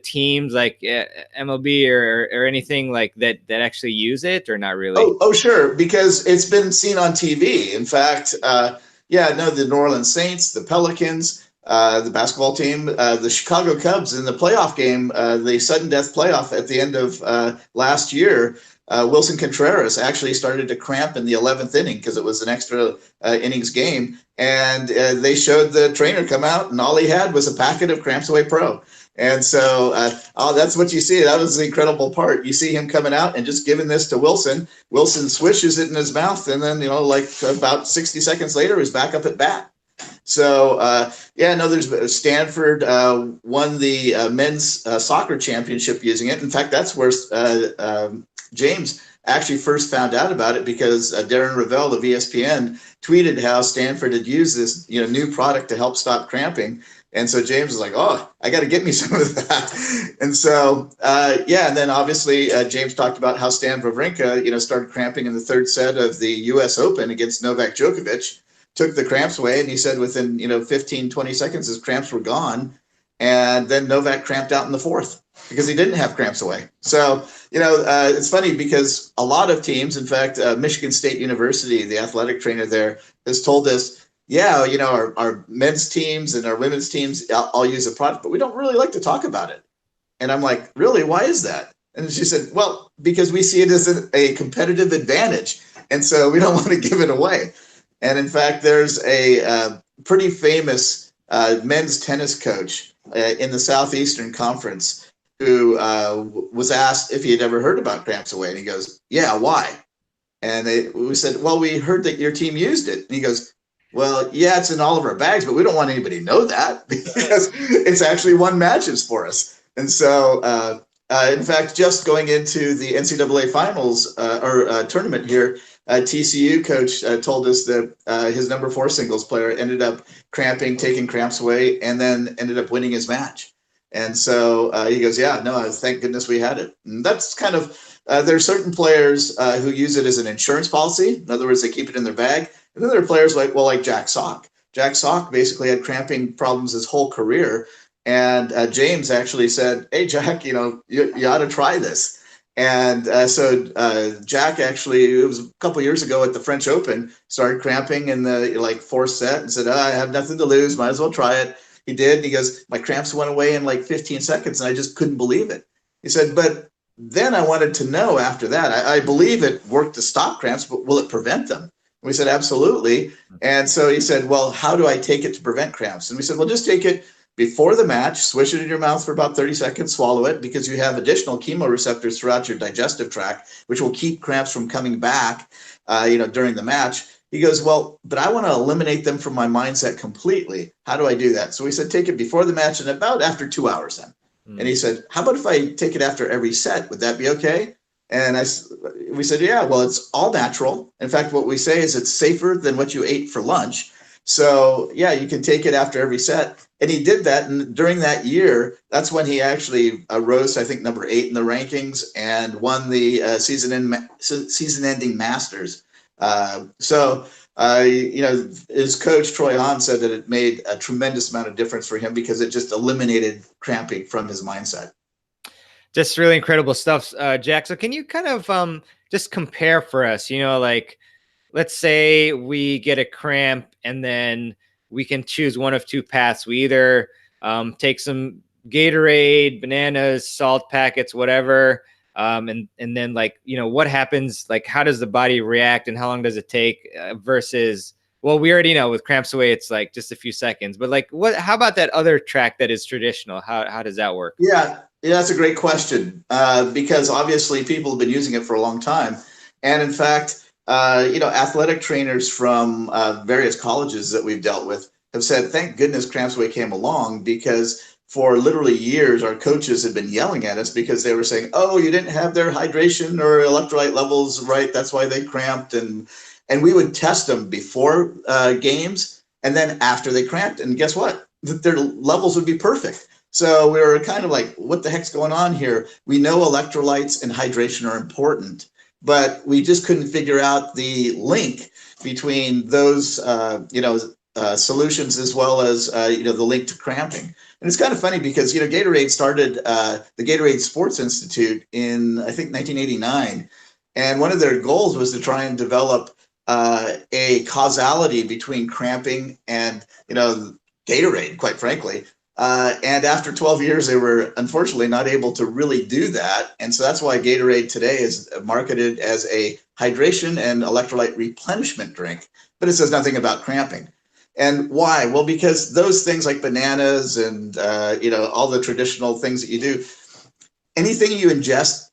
teams like MLB or anything like that actually use it, or not really? Oh, sure, because it's been seen on TV. In fact, yeah, no, the New Orleans Saints, the Pelicans, the basketball team, the Chicago Cubs in the playoff game, the sudden death playoff at the end of last year. Wilson Contreras actually started to cramp in the 11th inning because it was an extra innings game, and they showed the trainer come out, and all he had was a packet of Cramps Away Pro. And so that's what you see. That was the incredible part. You see him coming out and just giving this to Wilson. Wilson swishes it in his mouth, and then like about 60 seconds later, he's back up at bat. So yeah, no, there's Stanford won the men's soccer championship using it. In fact, that's where James actually first found out about it, because Darren Ravel of ESPN tweeted how Stanford had used this new product to help stop cramping. And so James was like, oh, I got to get me some of that. And so, yeah, and then obviously James talked about how Stan Wawrinka, started cramping in the third set of the U.S. Open against Novak Djokovic, took the cramps away, and he said within, 15, 20 seconds, his cramps were gone. And then Novak cramped out in the fourth because he didn't have cramps away. So, it's funny because a lot of teams, in fact, Michigan State University, the athletic trainer there, has told us, yeah, our men's teams and our women's teams all use a product, but we don't really like to talk about it. And I'm like, really? Why is that? And she said, well, because we see it as a competitive advantage. And so we don't want to give it away. And in fact, there's a pretty famous men's tennis coach in the Southeastern Conference who was asked if he had ever heard about Cramps Away. And he goes, yeah, why? And we said, well, we heard that your team used it. And he goes, well, yeah, it's in all of our bags, but we don't want anybody to know that because it's actually won matches for us. And so, in fact, just going into the NCAA finals or tournament here, TCU coach told us that his number 4 singles player ended up cramping, taking cramps away, and then ended up winning his match. And so he goes, yeah, no, thank goodness we had it. And that's kind of, there are certain players who use it as an insurance policy. In other words, they keep it in their bag. And then there are players like Jack Sock. Jack Sock basically had cramping problems his whole career. And James actually said, hey, Jack, you ought to try this. And so Jack actually, it was a couple years ago at the French Open, started cramping in the fourth set and said, I have nothing to lose, might as well try it. He did. And he goes, my cramps went away in 15 seconds, and I just couldn't believe it. He said, but then I wanted to know after that, I believe it worked to stop cramps, but will it prevent them? We said, absolutely. And so he said, well, how do I take it to prevent cramps? And we said, well, just take it before the match, swish it in your mouth for about 30 seconds, swallow it, because you have additional chemoreceptors throughout your digestive tract, which will keep cramps from coming back, during the match. He goes, well, but I want to eliminate them from my mindset completely. How do I do that? So we said, take it before the match and about after 2 hours then. And he said, how about if I take it after every set? Would that be okay? And we said, yeah, well, it's all natural. In fact, what we say is it's safer than what you ate for lunch. So yeah, you can take it after every set. And he did that. And during that year, that's when he actually rose to, I think, number 8 in the rankings and won the season-ending Masters. His coach, Troy Hahn, said that it made a tremendous amount of difference for him because it just eliminated cramping from his mindset. Just really incredible stuff, Jack. So can you kind of just compare for us, let's say we get a cramp and then we can choose one of 2 paths. We either take some Gatorade, bananas, salt packets, whatever. And then what happens, how does the body react and how long does it take versus, well, we already know with cramps away, it's just a few seconds, but how about that other track that is traditional? How does that work? Yeah, that's a great question because obviously people have been using it for a long time. And in fact, athletic trainers from various colleges that we've dealt with have said, thank goodness Cramps Away came along, because for literally years, our coaches had been yelling at us because they were saying, oh, you didn't have their hydration or electrolyte levels right. That's why they cramped. And we would test them before games and then after they cramped. And guess what? Their levels would be perfect. So we were kind of like, what the heck's going on here? We know electrolytes and hydration are important. but we just couldn't figure out the link between those, solutions as well as, the link to cramping. And it's kind of funny because, Gatorade started the Gatorade Sports Institute in, I think, 1989. And one of their goals was to try and develop a causality between cramping and, Gatorade, quite frankly. And after 12 years, they were unfortunately not able to really do that. And so that's why Gatorade today is marketed as a hydration and electrolyte replenishment drink, but it says nothing about cramping. And why? Well, because those things like bananas and, all the traditional things that you do, anything you ingest,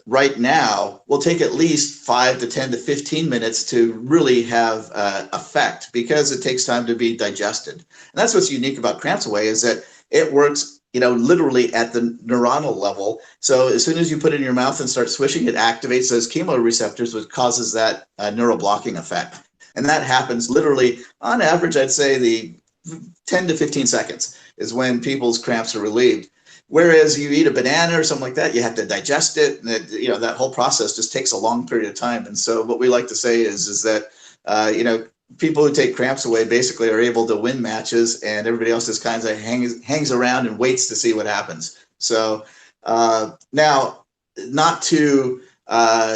right now will take at least 5 to 10 to 15 minutes to really have effect, because it takes time to be digested. And that's what's unique about Cramps Away, is that it works, literally at the neuronal level. So as soon as you put it in your mouth and start swishing, it activates those chemoreceptors, which causes that neural blocking effect. And that happens literally, on average, I'd say the 10 to 15 seconds is when people's cramps are relieved. Whereas you eat a banana or something like that, you have to digest it, and that whole process just takes a long period of time. And so what we like to say is that people who take Cramps Away basically are able to win matches, and everybody else just kind of hangs around and waits to see what happens. So now, not to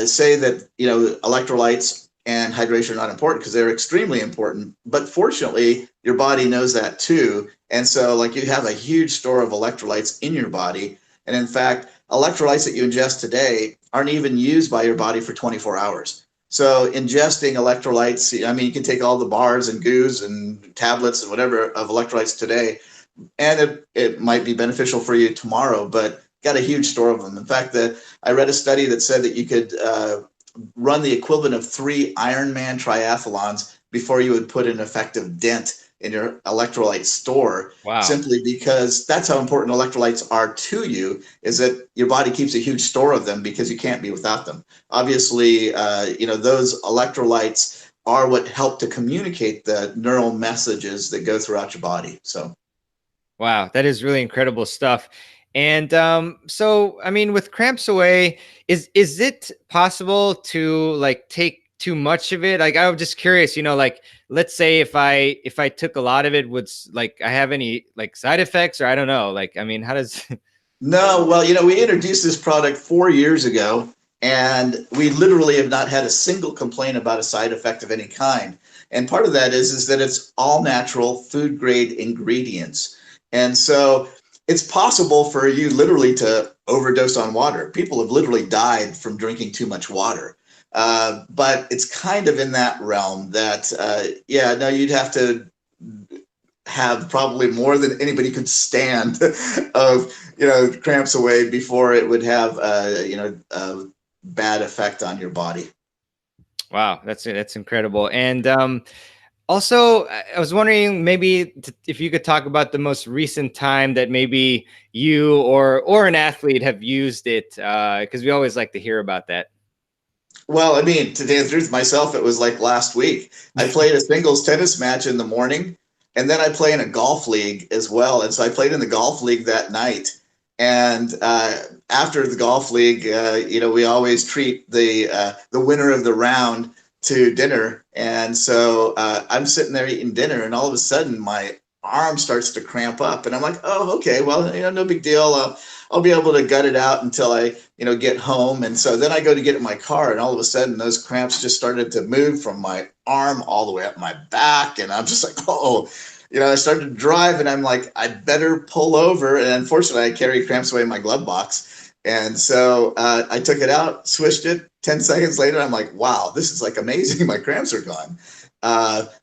say that electrolytes and hydration are not important, because they're extremely important, but fortunately your body knows that too. And so, like, you have a huge store of electrolytes in your body, and in fact, electrolytes that you ingest today aren't even used by your body for 24 hours. So ingesting electrolytes, I mean, you can take all the bars and goos and tablets and whatever of electrolytes today, and it might be beneficial for you tomorrow, but got a huge store of them. In fact, I read a study that said that you could run the equivalent of 3 Ironman triathlons before you would put an effective dent in your electrolyte store. Wow. Simply because that's how important electrolytes are to you, is that your body keeps a huge store of them because you can't be without them. Obviously, those electrolytes are what help to communicate the neural messages that go throughout your body. So, wow, that is really incredible stuff. And so, I mean, with Cramps Away, is it possible to like take too much of it? Like, I was just curious, like, let's say if I took a lot of it, would like I have any like side effects, or I don't know. Like, I mean, how does? No, well, we introduced this product 4 years ago, and we literally have not had a single complaint about a side effect of any kind. And part of that is that it's all natural food grade ingredients. And so it's possible for you literally to overdose on water. People have literally died from drinking too much water. But it's kind of in that realm that, you'd have to have probably more than anybody could stand of, Cramps Away before it would have, a bad effect on your body. Wow, that's incredible. And also, I was wondering maybe if you could talk about the most recent time that maybe you or an athlete have used it, because we always like to hear about that. Well, I mean, to tell you the truth, myself, it was like last week. I played a singles tennis match in the morning, and then I play in a golf league as well. And so I played in the golf league that night. And after the golf league, we always treat the winner of the round to dinner. And so I'm sitting there eating dinner, and all of a sudden my arm starts to cramp up, and I'm like, oh, okay, well, no big deal. I'll be able to gut it out until I, get home. And so then I go to get in my car, and all of a sudden those cramps just started to move from my arm all the way up my back. And I'm just like, oh, I started to drive, and I'm like, I better pull over. And unfortunately, I carry Cramps Away in my glove box. And so I took it out, swished it. 10 seconds later, I'm like, wow, this is like amazing. My cramps are gone.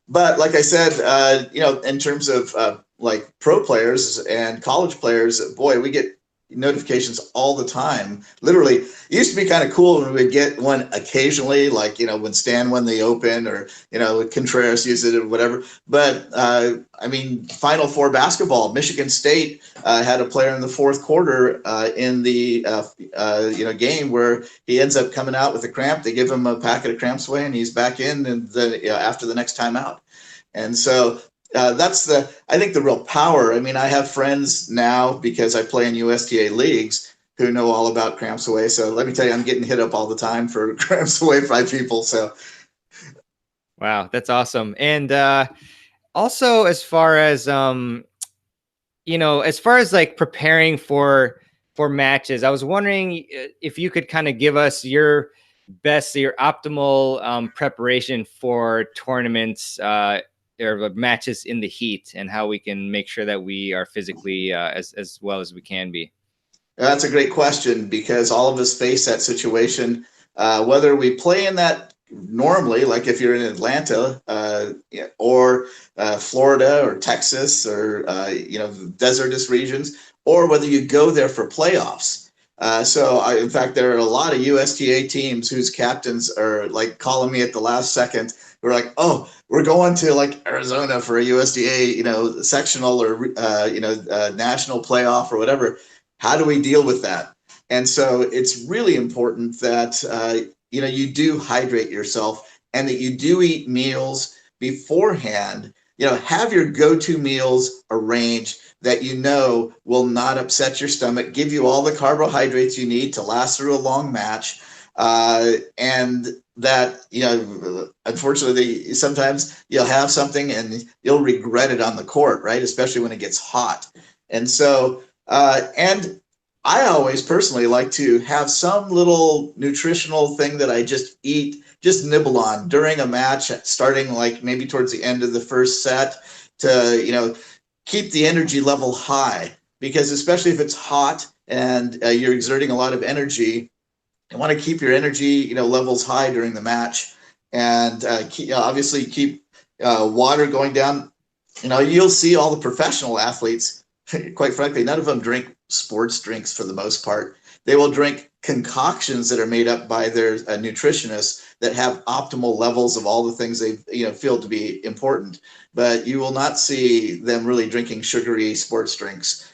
But like I said, in terms of like pro players and college players, boy, we get notifications all the time. Literally, it used to be kind of cool when we would get one occasionally, like, when Stan won the Open, or, Contreras used it or whatever. But I mean, Final Four basketball, Michigan State had a player in the fourth quarter in the game where he ends up coming out with a cramp. They give him a packet of Cramps Away, and he's back in and after the next time out. And so that's I think the real power. I mean, I have friends now, because I play in USTA leagues, who know all about Cramps Away. So let me tell you, I'm getting hit up all the time for Cramps Away by people. So Wow, that's awesome. And also, as far as as far as like preparing for matches, I was wondering if you could kind of give us your optimal preparation for tournaments or matches in the heat, and how we can make sure that we are physically as well as we can be. that's a great question, because all of us face that situation, whether we play in that normally, like if you're in Atlanta or Florida or Texas or desertous regions, or whether you go there for playoffs. In fact, there are a lot of USTA teams whose captains are like calling me at the last second. We're like, oh, we're going to like Arizona for a USDA, sectional or national playoff or whatever. How do we deal with that? And so it's really important that you do hydrate yourself, and that you do eat meals beforehand. Have your go-to meals arranged that will not upset your stomach, give you all the carbohydrates you need to last through a long match. And that, unfortunately, sometimes you'll have something and you'll regret it on the court, right? Especially when it gets hot. And so, and I always personally like to have some little nutritional thing that I just nibble on during a match, starting like maybe towards the end of the first set to, keep the energy level high. Because especially if it's hot and you're exerting a lot of energy, you want to keep your energy, levels high during the match, and obviously keep water going down. You'll see all the professional athletes, quite frankly, none of them drink sports drinks for the most part. They will drink concoctions that are made up by their nutritionists that have optimal levels of all the things they feel to be important. But you will not see them really drinking sugary sports drinks,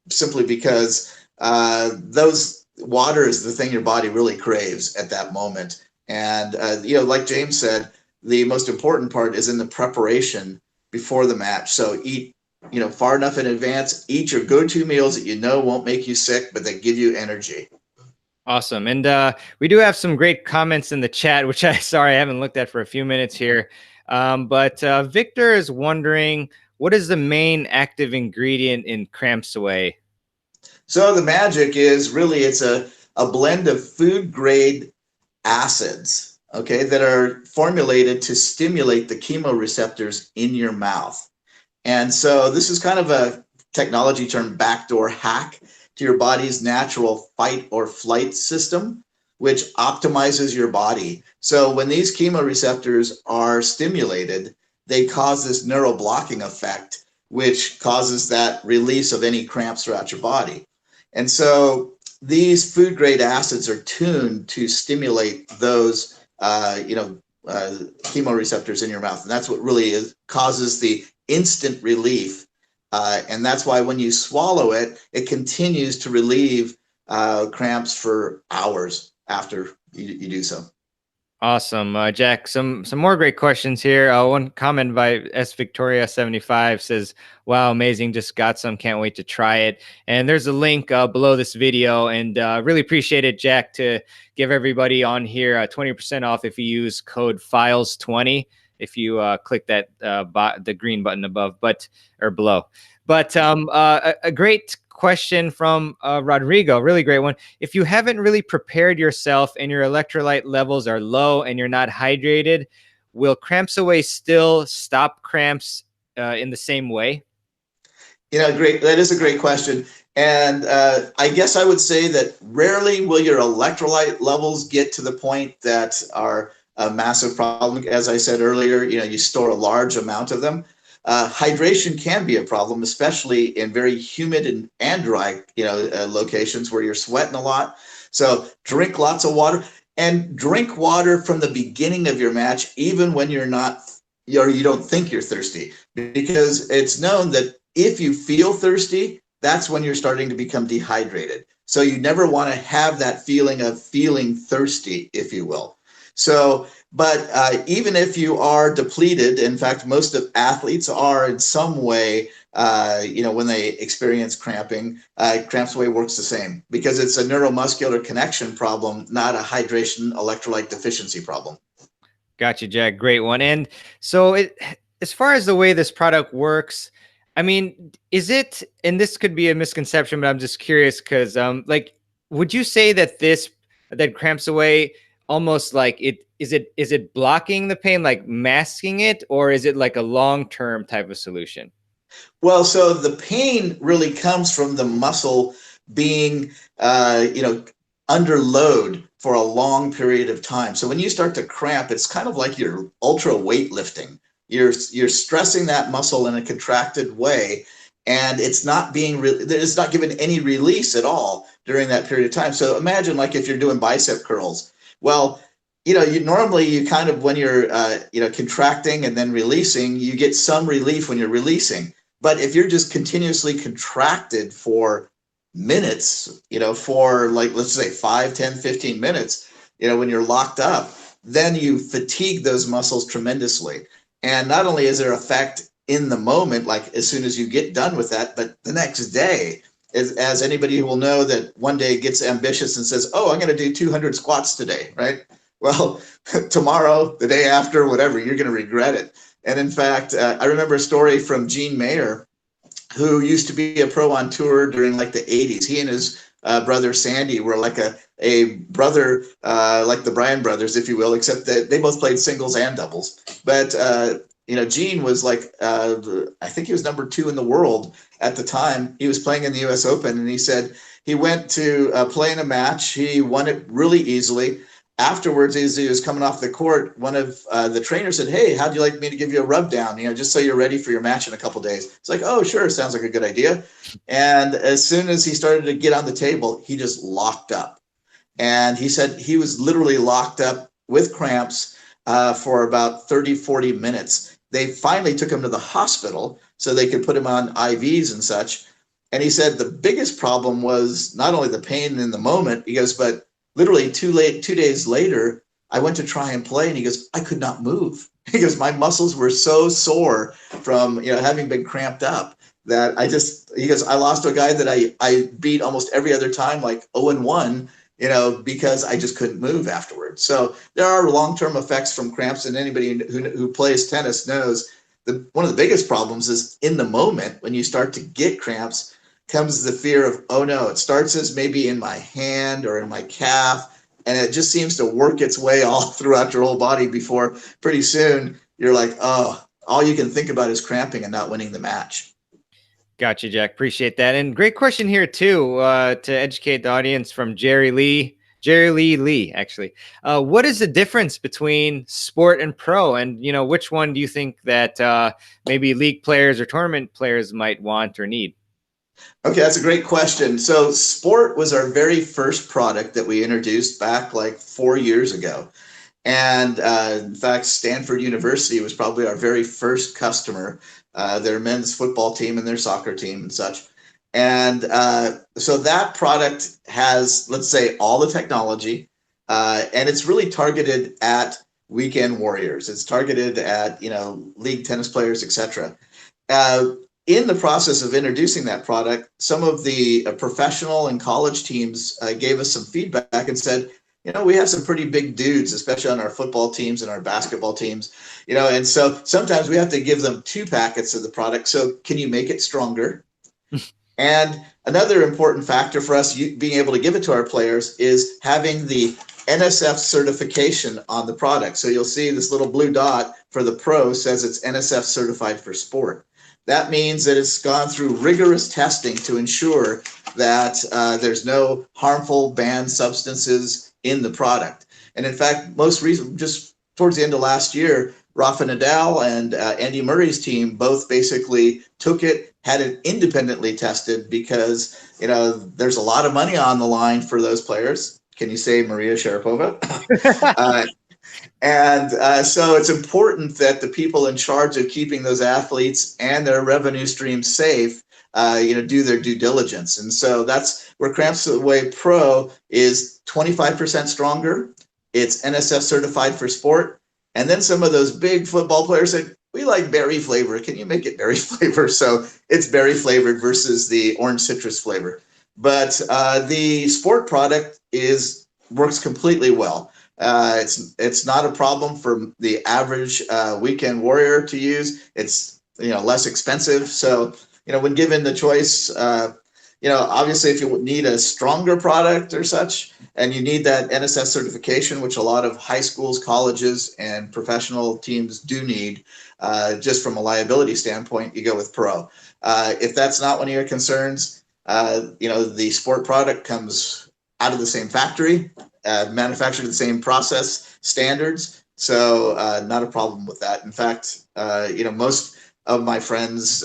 simply because those water is the thing your body really craves at that moment. And like James said, the most important part is in the preparation before the match. So eat far enough in advance. Eat your go-to meals that won't make you sick, but that give you energy. Awesome. And we do have some great comments in the chat, which I haven't looked at for a few minutes here. But Victor is wondering, what is the main active ingredient in Cramps Away? So the magic is really, it's a blend of food grade acids, okay, that are formulated to stimulate the chemoreceptors in your mouth. And so this is kind of a technology term, backdoor hack to your body's natural fight or flight system, which optimizes your body. So when these chemoreceptors are stimulated, they cause this neuroblocking effect, which causes that release of any cramps throughout your body. And so these food grade acids are tuned to stimulate those chemoreceptors in your mouth. And that's what really causes the instant relief. And that's why when you swallow it, it continues to relieve cramps for hours after you do so. Awesome. Jack, some more great questions here. One comment by S Victoria 75 says, wow, amazing. Just got some. Can't wait to try it. And there's a link below this video. And really appreciate it, Jack, to give everybody on here 20% off if you use code FILES20. If you click that the green button above, or below. But a great question from Rodrigo, really great one. If you haven't really prepared yourself and your electrolyte levels are low and you're not hydrated, will Cramps Away still stop cramps in the same way? Great. That is a great question. And I guess I would say that rarely will your electrolyte levels get to the point that are a massive problem. As I said earlier, you store a large amount of them. Hydration can be a problem, especially in very humid and dry, locations where you're sweating a lot. So drink lots of water, and drink water from the beginning of your match, even when you're not, you don't think you're thirsty, because it's known that if you feel thirsty, that's when you're starting to become dehydrated. So you never want to have that feeling of feeling thirsty, if you will. So But even if you are depleted, in fact, most of athletes are in some way, when they experience cramping, Cramps Way works the same because it's a neuromuscular connection problem, not a hydration electrolyte deficiency problem. Gotcha, Jack. Great one. And so, as far as the way this product works, I mean, is it? And this could be a misconception, but I'm just curious because, would you say that that Cramps Away almost like it is it blocking the pain, like masking it, or is it like a long-term type of solution? Well, so the pain really comes from the muscle being, under load for a long period of time. So when you start to cramp, it's kind of like you're ultra weightlifting. You're stressing that muscle in a contracted way, and it's not it's not given any release at all during that period of time. So imagine like if you're doing bicep curls. Well, you normally you kind of when you're contracting and then releasing, you get some relief when you're releasing. But if you're just continuously contracted for minutes, for like, let's say 5, 10, 15 minutes, when you're locked up, then you fatigue those muscles tremendously. And not only is there effect in the moment, like as soon as you get done with that, but the next day, as anybody who will know that one day gets ambitious and says, oh, I'm going to do 200 squats today, right? Well, tomorrow, the day after, whatever, you're going to regret it. And in fact, I remember a story from Gene Mayer, who used to be a pro on tour during like the 80s. He and his brother Sandy were like a brother, like the Bryan brothers, if you will, except that they both played singles and doubles. But, Gene was like, I think he was number 2 in the world at the time. He was playing in the US Open, and he said he went to play in a match. He won it really easily. Afterwards, as he was coming off the court, one of the trainers said, hey, how'd you like me to give you a rub down, just so you're ready for your match in a couple days? It's like, oh, sure, sounds like a good idea. And as soon as he started to get on the table, he just locked up. And he said he was literally locked up with cramps for about 30, 40 minutes. They finally took him to the hospital so they could put him on IVs and such. And he said the biggest problem was not only the pain in the moment, he goes, but literally 2 days later, I went to try and play, and he goes, I could not move. He goes, my muscles were so sore from having been cramped up that he goes, I lost to a guy that I beat almost every other time, like 0-1, because I just couldn't move afterwards. So there are long-term effects from cramps, and anybody who plays tennis knows one of the biggest problems is in the moment when you start to get cramps, comes the fear of, oh no, it starts as maybe in my hand or in my calf, and it just seems to work its way all throughout your whole body before pretty soon you're like, oh, all you can think about is cramping and not winning the match. Gotcha, Jack. Appreciate that. And great question here too, to educate the audience from Jerry Lee, actually. What is the difference between sport and pro? And, which one do you think that maybe league players or tournament players might want or need? Okay, that's a great question. So Sport was our very first product that we introduced back like 4 years ago. And in fact, Stanford University was probably our very first customer, their men's football team and their soccer team and such. And so that product has, let's say, all the technology, and it's really targeted at weekend warriors. It's targeted at, league tennis players, etc. In the process of introducing that product, some of the professional and college teams gave us some feedback and said, we have some pretty big dudes, especially on our football teams and our basketball teams, and so sometimes we have to give them 2 packets of the product. So can you make it stronger? And another important factor for us being able to give it to our players is having the NSF certification on the product. So you'll see this little blue dot for the pro says it's NSF certified for sport. That means that it's gone through rigorous testing to ensure that there's no harmful banned substances in the product. And in fact, most recently, just towards the end of last year, Rafa Nadal and Andy Murray's team both basically took it, had it independently tested because, there's a lot of money on the line for those players. Can you say Maria Sharapova? And so it's important that the people in charge of keeping those athletes and their revenue streams safe, do their due diligence. And so that's where Cramps Away Pro is 25% stronger. It's NSF certified for sport, And then some of those big football players said, we like berry flavor. Can you make it berry flavor? So it's berry flavored versus the orange citrus flavor. But the sport product works completely well. It's not a problem for the average weekend warrior to use. It's less expensive. So when given the choice, obviously if you need a stronger product or such, and you need that NSS certification, which a lot of high schools, colleges, and professional teams do need, just from a liability standpoint, you go with Pro. If that's not one of your concerns, the sport product comes out of the same factory, manufactured the same process standards, so not a problem with that. In fact, most of my friends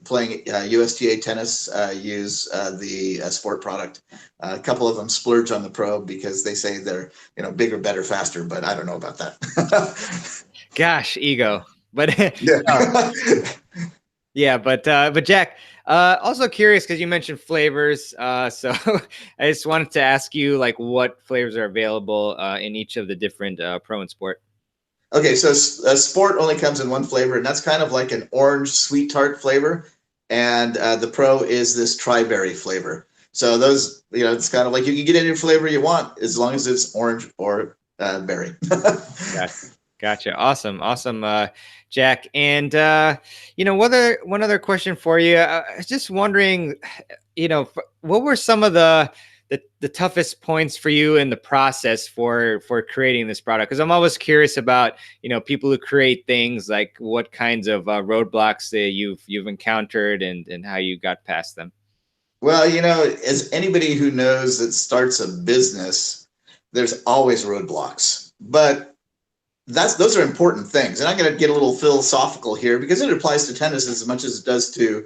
playing USTA tennis use the sport product. A couple of them splurge on the Pro because they say they're bigger, better, faster, but I don't know about that. Gosh, ego. But yeah. yeah, but Jack, also curious because you mentioned flavors. So I just wanted to ask you like what flavors are available in each of the different Pro and Sport. Okay, so Sport only comes in one flavor, and that's kind of like an orange sweet tart flavor. And the Pro is this tri-berry flavor. So those, it's kind of like you can get any flavor you want as long as it's orange or berry. Gotcha. Awesome. Jack. And, one other question for you. I was just wondering, what were some of the toughest points for you in the process for creating this product? Because I'm always curious about people who create things, like what kinds of roadblocks that you've encountered and how you got past them. Well, as anybody who knows that starts a business, there's always roadblocks, but those are important things. And I'm going to get a little philosophical here because it applies to tennis as much as it does to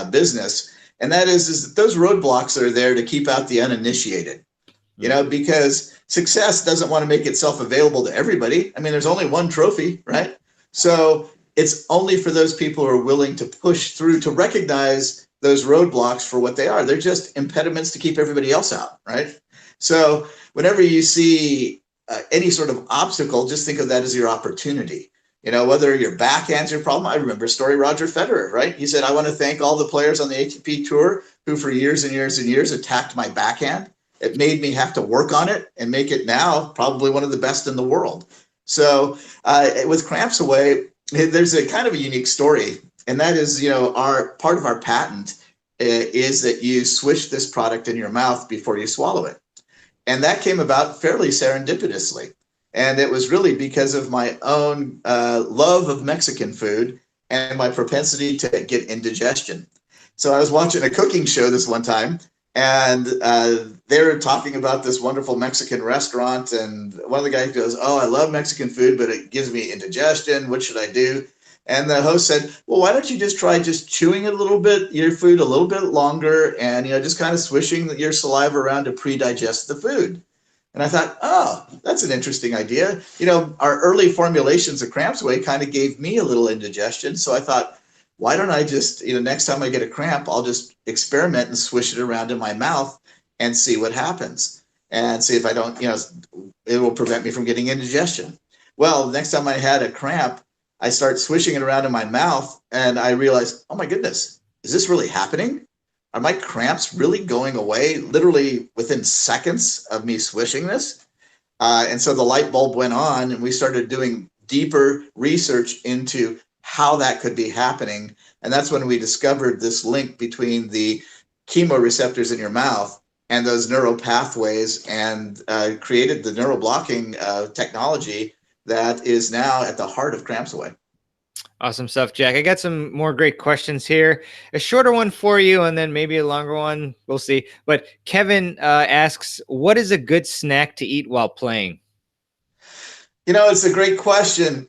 business. And that is that those roadblocks are there to keep out the uninitiated, because success doesn't want to make itself available to everybody. I mean, there's only one trophy, right? So it's only for those people who are willing to push through, to recognize those roadblocks for what they are. They're just impediments to keep everybody else out, right? So whenever you see any sort of obstacle, just think of that as your opportunity. Whether your backhand's your problem. I remember a story, Roger Federer, right? He said, I want to thank all the players on the ATP tour who for years and years and years attacked my backhand. It made me have to work on it and make it now probably one of the best in the world. So with Cramps Away, there's a kind of a unique story. And that is, our part of our patent is that you swish this product in your mouth before you swallow it. And that came about fairly serendipitously. And it was really because of my own love of Mexican food and my propensity to get indigestion. So I was watching a cooking show this one time, and they were talking about this wonderful Mexican restaurant. And one of the guys goes, oh, I love Mexican food, but it gives me indigestion. What should I do? And the host said, well, why don't you just try just chewing it a little bit, your food a little bit longer, and just kind of swishing your saliva around to pre-digest the food. And I thought, oh, that's an interesting idea. Our early formulations of Cramps Away kind of gave me a little indigestion. So I thought, why don't I just, next time I get a cramp, I'll just experiment and swish it around in my mouth and see what happens. And see if I don't, it will prevent me from getting indigestion. Well, next time I had a cramp, I start swishing it around in my mouth and I realized, oh my goodness, is this really happening? Are my cramps really going away literally within seconds of me swishing this? And so the light bulb went on and we started doing deeper research into how that could be happening. And that's when we discovered this link between the chemoreceptors in your mouth and those neural pathways and created the neural blocking technology that is now at the heart of Cramps Away. Awesome stuff, Jack. I got some more great questions here. A shorter one for you and then maybe a longer one. We'll see. But Kevin asks, what is a good snack to eat while playing? It's a great question.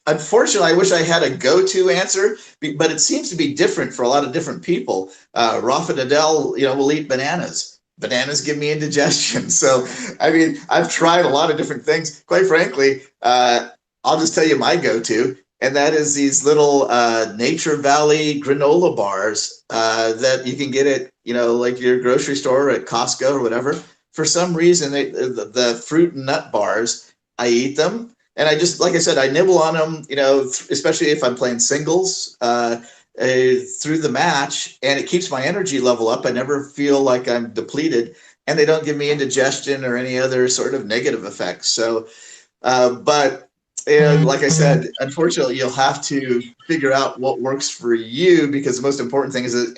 Unfortunately, I wish I had a go-to answer, but it seems to be different for a lot of different people. Rafa Nadal, will eat bananas. Bananas give me indigestion. So, I mean, I've tried a lot of different things. Quite frankly, I'll just tell you my go-to, and that is these little Nature Valley granola bars that you can get at, like your grocery store or at Costco or whatever. For some reason, the fruit and nut bars, I eat them. And I just, like I said, I nibble on them, you know, especially if I'm playing singles through the match, and it keeps my energy level up. I never feel like I'm depleted, and they don't give me indigestion or any other sort of negative effects. So, but like I said, unfortunately, you'll have to figure out what works for you, because the most important thing is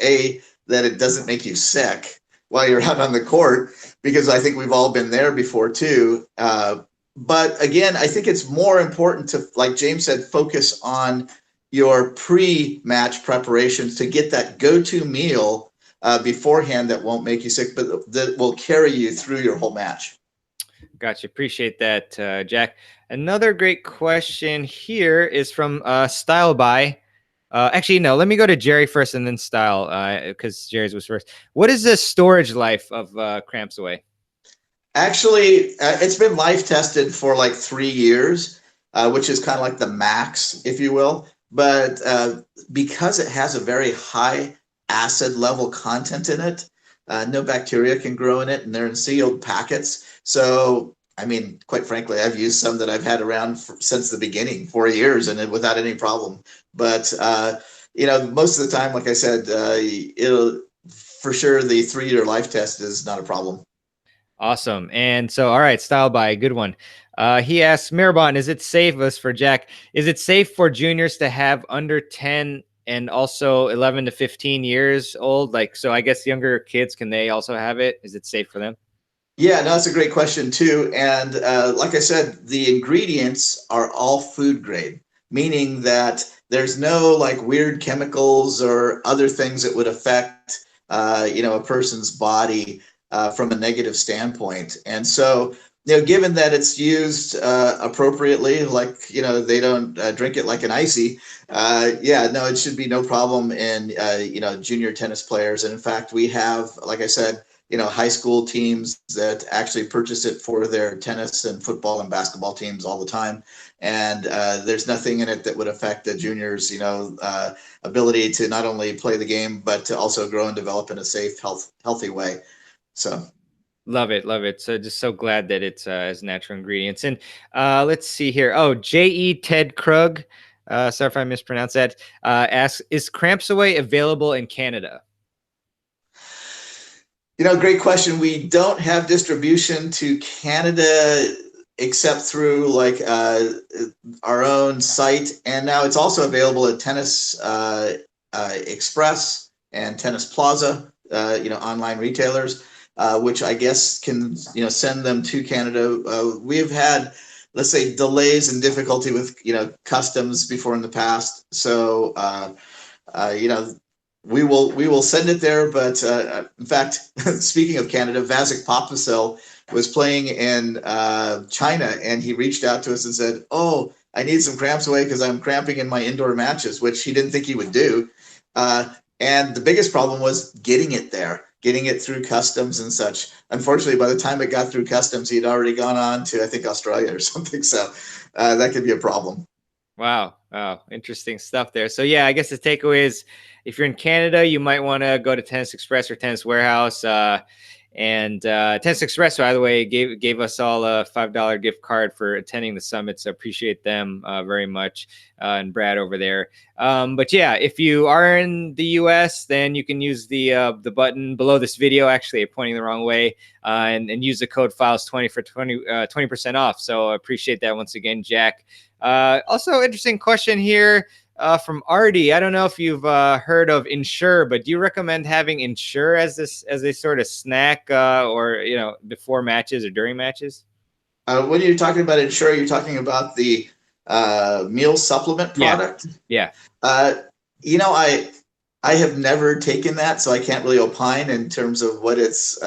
that it doesn't make you sick while you're out on the court, because I think we've all been there before too. But again, I think it's more important to, like James said, focus on your pre-match preparations to get that go-to meal beforehand that won't make you sick, but that will carry you through your whole match. Gotcha. Appreciate that, Jack. Another great question here is from Style By. Actually, no, let me go to Jerry first and then Style, because Jerry's was first. What is the storage life of Cramps Away? Actually, it's been life tested for like 3 years, which is kind of like the max, if you will. But because it has a very high acid level content in it, no bacteria can grow in it, and they're in sealed packets. So, I mean, quite frankly, I've used some that I've had around since the beginning, 4 years, and without any problem. But you know, most of the time, like I said, it'll for sure the 3-year life test is not a problem. Awesome. And so, all right, Style By, good one. He asks, Mirabon, is it safe, this for Jack, is it safe for juniors to have under 10 and also 11 to 15 years old? Like, so I guess younger kids, can they also have it? Is it safe for them? Yeah, no, that's a great question too. And like I said, the ingredients are all food grade, meaning that there's no like weird chemicals or other things that would affect, you know, a person's body from a negative standpoint. And so, you know, given that it's used appropriately, like, you know, they don't drink it like an icy, yeah, no, it should be no problem in, you know, junior tennis players. And in fact, we have, like I said, you know, high school teams that actually purchase it for their tennis and football and basketball teams all the time. And there's nothing in it that would affect the juniors, you know, ability to not only play the game, but to also grow and develop in a safe, healthy way. So. Love it, love it. So just so glad that it's as natural ingredients. And let's see here. Oh, J.E. Ted Krug, sorry if I mispronounced that, asks, is Cramps Away available in Canada? You know, great question. We don't have distribution to Canada except through like our own site, and now it's also available at Tennis Express and Tennis Plaza, you know, online retailers, which I guess can, you know, send them to Canada. We've had, let's say, delays and difficulty with, you know, customs before in the past, so you know, we will send it there. But in fact, speaking of Canada, Vasek Popisil was playing in China, and he reached out to us and said, "Oh, I need some Cramps Away because I'm cramping in my indoor matches," which he didn't think he would do. And the biggest problem was getting it there, getting it through customs and such. Unfortunately, by the time it got through customs, he'd already gone on to, I think, Australia or something. So that could be a problem. Wow. Wow. Interesting stuff there. So yeah, I guess the takeaway is if you're in Canada, you might want to go to Tennis Express or Tennis Warehouse. And Tennis Express, by the way, gave us all a $5 gift card for attending the summit. So appreciate them very much, and Brad over there. But yeah, if you are in the US, then you can use the button below this video, actually pointing the wrong way, and use the code FILES20 for 20% off. So I appreciate that once again, Jack. Also, interesting question here from Artie. I don't know if you've heard of Ensure, but do you recommend having Ensure as a sort of snack, or, you know, before matches or during matches? When you're talking about Ensure, you're talking about the meal supplement product. Yeah. You know, I have never taken that, so I can't really opine in terms of what its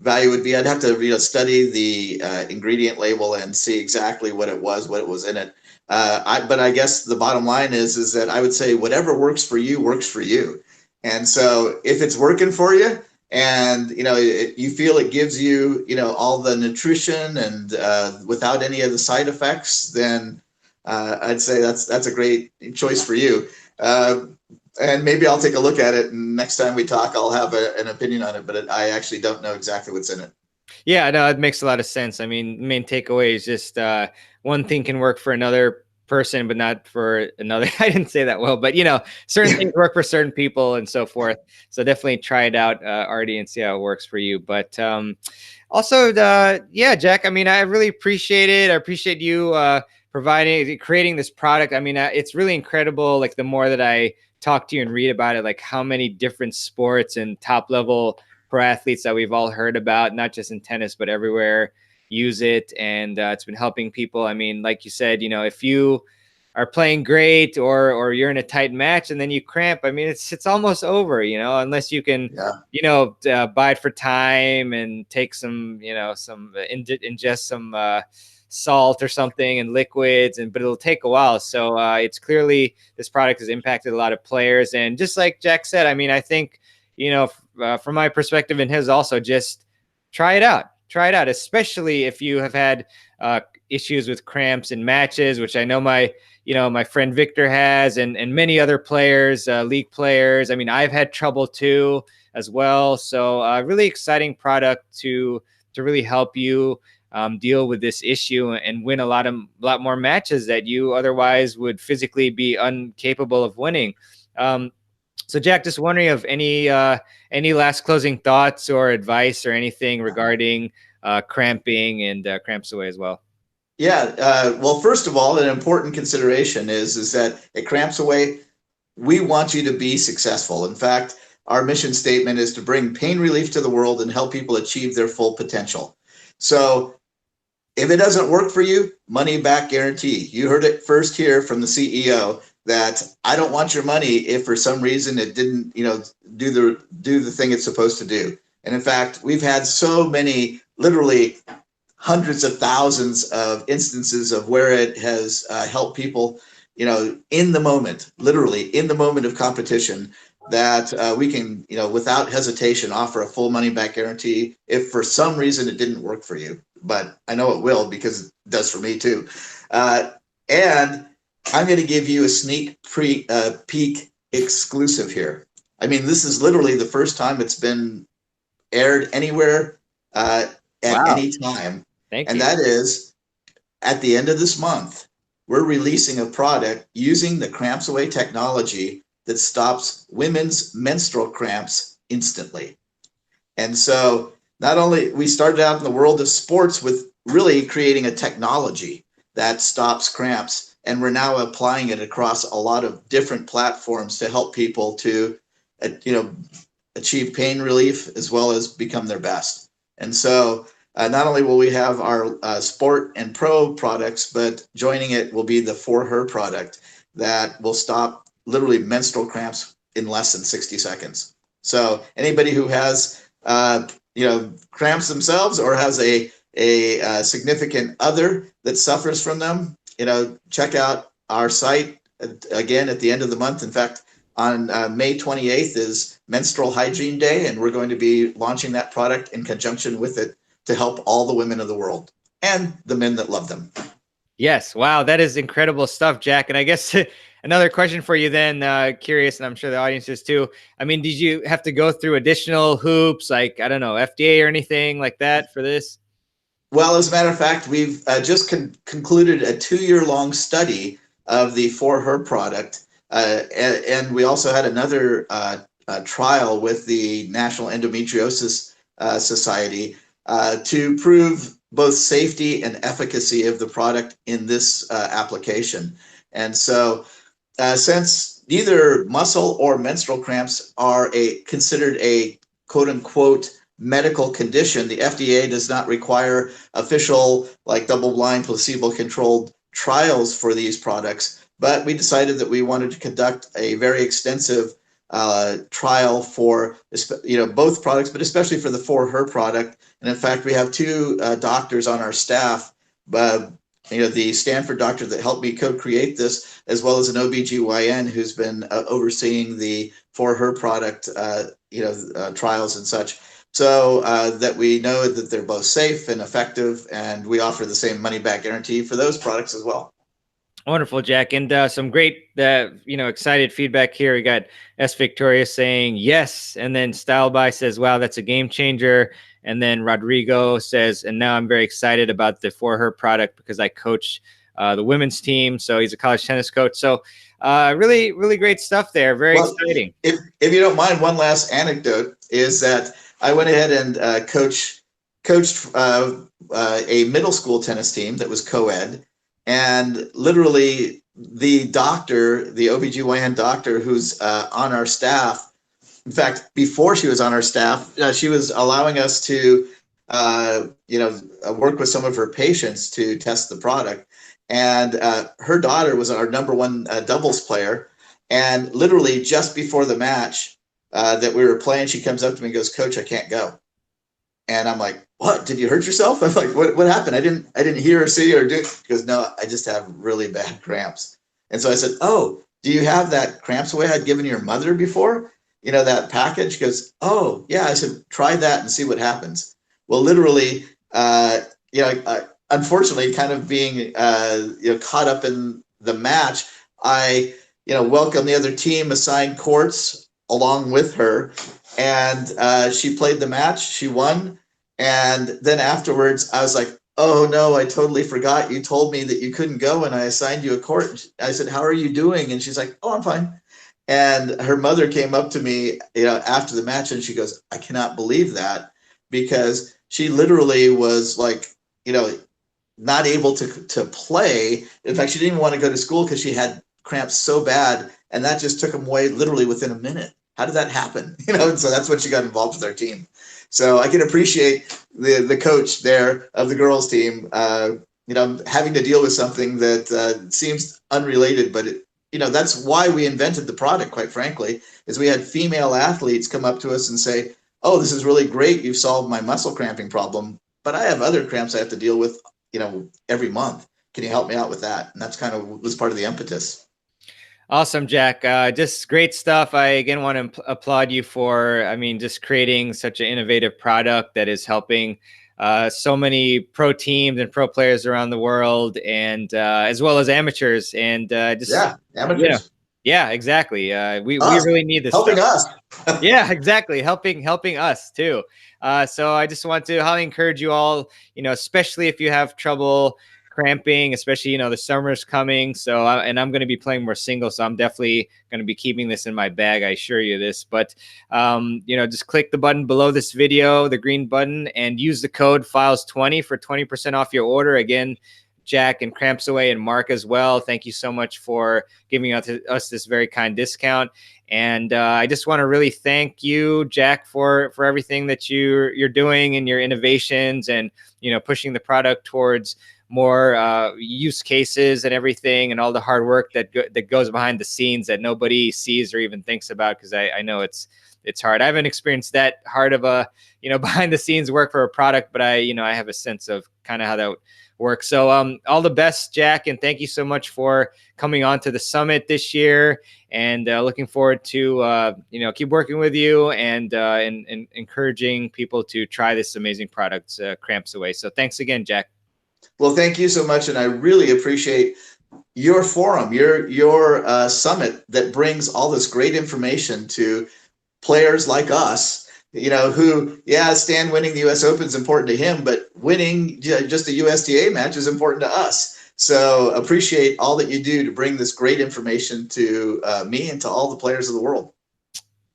value would be. I'd have to, you know, study the ingredient label and see exactly what it was in it. But I guess the bottom line is that I would say whatever works for you works for you. And so if it's working for you, and you know, you feel it gives you, you know, all the nutrition and without any of the side effects, then I'd say that's a great choice for you. And maybe I'll take a look at it, and next time we talk, I'll have an opinion on it. But I actually don't know exactly what's in it. Yeah, no, it makes a lot of sense. I mean, main takeaway is just one thing can work for another person, but not for another. I didn't say that well, but certain things work for certain people and so forth. So definitely try it out, Artie, and see how it works for you. But also, yeah, Jack, I mean, I really appreciate it. I appreciate you creating this product. I mean, it's really incredible. Like the more that I talk to you and read about it, like how many different sports and top level pro athletes that we've all heard about, not just in tennis, but everywhere, use it. And it's been helping people. I mean, like you said, if you are playing great or you're in a tight match and then you cramp, I mean, it's almost over, unless you can, bide for time and take some, ingest some salt or something and liquids, but it'll take a while. So it's clearly this product has impacted a lot of players. And just like Jack said, I mean, I think, from my perspective and his also, just try it out. Try it out, especially if you have had issues with cramps in matches, which I know my friend Victor has, and many other players, league players. I mean, I've had trouble too as well. So really exciting product to really help you deal with this issue and win a lot more matches that you otherwise would physically be incapable of winning. So Jack, just wondering if any last closing thoughts or advice or anything regarding cramping and Cramps Away as well. Yeah. Well, first of all, an important consideration is that at Cramps Away, we want you to be successful. In fact, our mission statement is to bring pain relief to the world and help people achieve their full potential. So if it doesn't work for you, money back guarantee. You heard it first here from the CEO that I don't want your money if for some reason it didn't, do the thing it's supposed to do. And in fact, we've had so many, literally hundreds of thousands of instances of where it has helped people, in the moment, literally in the moment of competition, that we can, without hesitation, offer a full money back guarantee if for some reason it didn't work for you. But I know it will, because it does for me too. And I'm going to give you a sneak peek exclusive here. I mean, this is literally the first time it's been aired anywhere at any time. Thank you. That is, at the end of this month, we're releasing a product using the Cramps Away technology that stops women's menstrual cramps instantly. And so not only we started out in the world of sports with really creating a technology that stops cramps, and we're now applying it across a lot of different platforms to help people to, achieve pain relief as well as become their best. And so not only will we have our sport and pro products, but joining it will be the For Her product that will stop literally menstrual cramps in less than 60 seconds. So anybody who has, cramps themselves or has a significant other that suffers from them, check out our site again at the end of the month. In fact, on May 28th is Menstrual Hygiene Day, and we're going to be launching that product in conjunction with it to help all the women of the world and the men that love them. Yes. Wow. That is incredible stuff, Jack. And I guess another question for you then, curious, and I'm sure the audience is too. I mean, did you have to go through additional hoops, like, I don't know, FDA or anything like that for this? Well, as a matter of fact, we've just concluded a 2-year-long study of the For Her product. And we also had another trial with the National Endometriosis Society to prove both safety and efficacy of the product in this application. And so since neither muscle or menstrual cramps are considered a quote unquote medical condition, the FDA does not require official, like, double-blind placebo-controlled trials for these products. But we decided that we wanted to conduct a very extensive trial for both products, but especially for the For Her product. And in fact, we have 2 doctors on our staff, the Stanford doctor that helped me co-create this, as well as an OBGYN who's been overseeing the For Her product trials and such. So that we know that they're both safe and effective, and we offer the same money back guarantee for those products as well. Wonderful, Jack. And some great, excited feedback here. We got S. Victoria saying yes. And then Style By says, wow, that's a game changer. And then Rodrigo says, and now I'm very excited about the For Her product because I coach the women's team. So he's a college tennis coach. So really, really great stuff there. Very exciting. If you don't mind, one last anecdote is that I went ahead and coached a middle school tennis team that was co-ed, and literally the doctor, the OBGYN doctor who's on our staff, in fact, before she was on our staff, she was allowing us to work with some of her patients to test the product. And her daughter was our #1 doubles player. And literally just before the match that we were playing, she comes up to me and goes, "Coach, I can't go." And I'm like, "What? Did you hurt yourself?" I'm like, "What happened? I didn't hear or see or do." She goes, "No, I just have really bad cramps." And so I said, "Oh, do you have that Cramps Away I'd given your mother before? You know, that package?" She goes, "Oh, yeah." I said, "Try that and see what happens." Well, literally, unfortunately, kind of being caught up in the match, I welcomed the other team, assigned courts along with her, and she played the match. She won, and then afterwards, I was like, "Oh no, I totally forgot. You told me that you couldn't go, and I assigned you a court." I said, "How are you doing?" And she's like, "Oh, I'm fine." And her mother came up to me, after the match, and she goes, "I cannot believe that," because she literally was like, not able to play. In fact, she didn't even want to go to school because she had cramps so bad, and that just took them away literally within a minute. How did that happen? And so that's when she got involved with our team. So I can appreciate the coach there of the girls team, having to deal with something that seems unrelated, but that's why we invented the product, quite frankly, is we had female athletes come up to us and say, "Oh, this is really great. You've solved my muscle cramping problem, but I have other cramps I have to deal with, every month. Can you help me out with that?" And that's kind of was part of the impetus. Awesome, Jack. Just great stuff. I again want to applaud you for, just creating such an innovative product that is helping so many pro teams and pro players around the world, and as well as amateurs. And amateurs. Yeah, exactly. We really need this helping stuff. us. Yeah, exactly. Helping us too. So I just want to highly encourage you all, especially if you have trouble cramping, especially, the summer's coming. So, and I'm going to be playing more singles. So I'm definitely going to be keeping this in my bag. I assure you this, but, just click the button below this video, the green button, and use the code FILES20 for 20% off your order. Again, Jack and Cramps Away and Mark as well, thank you so much for giving us this very kind discount. And I just want to really thank you, Jack, for everything that you're doing and your innovations, and pushing the product towards more use cases and everything, and all the hard work that goes behind the scenes that nobody sees or even thinks about, because I know it's hard. I haven't experienced that hard of a behind the scenes work for a product, but I have a sense of kind of how that work. So all the best, Jack, and thank you so much for coming on to the summit this year, and looking forward to keep working with you and encouraging people to try this amazing product, Cramps Away. So thanks again, Jack. Well, thank you so much, and I really appreciate your forum, your summit that brings all this great information to players like us, who, Stan winning the U.S. Open is important to him, but winning just a USTA match is important to us. So appreciate all that you do to bring this great information to me and to all the players of the world.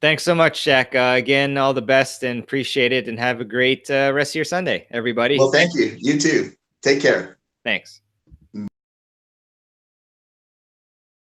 Thanks so much, Jack. Again, all the best, and appreciate it, and have a great rest of your Sunday, everybody. Well, thank you. You too. Take care. Thanks.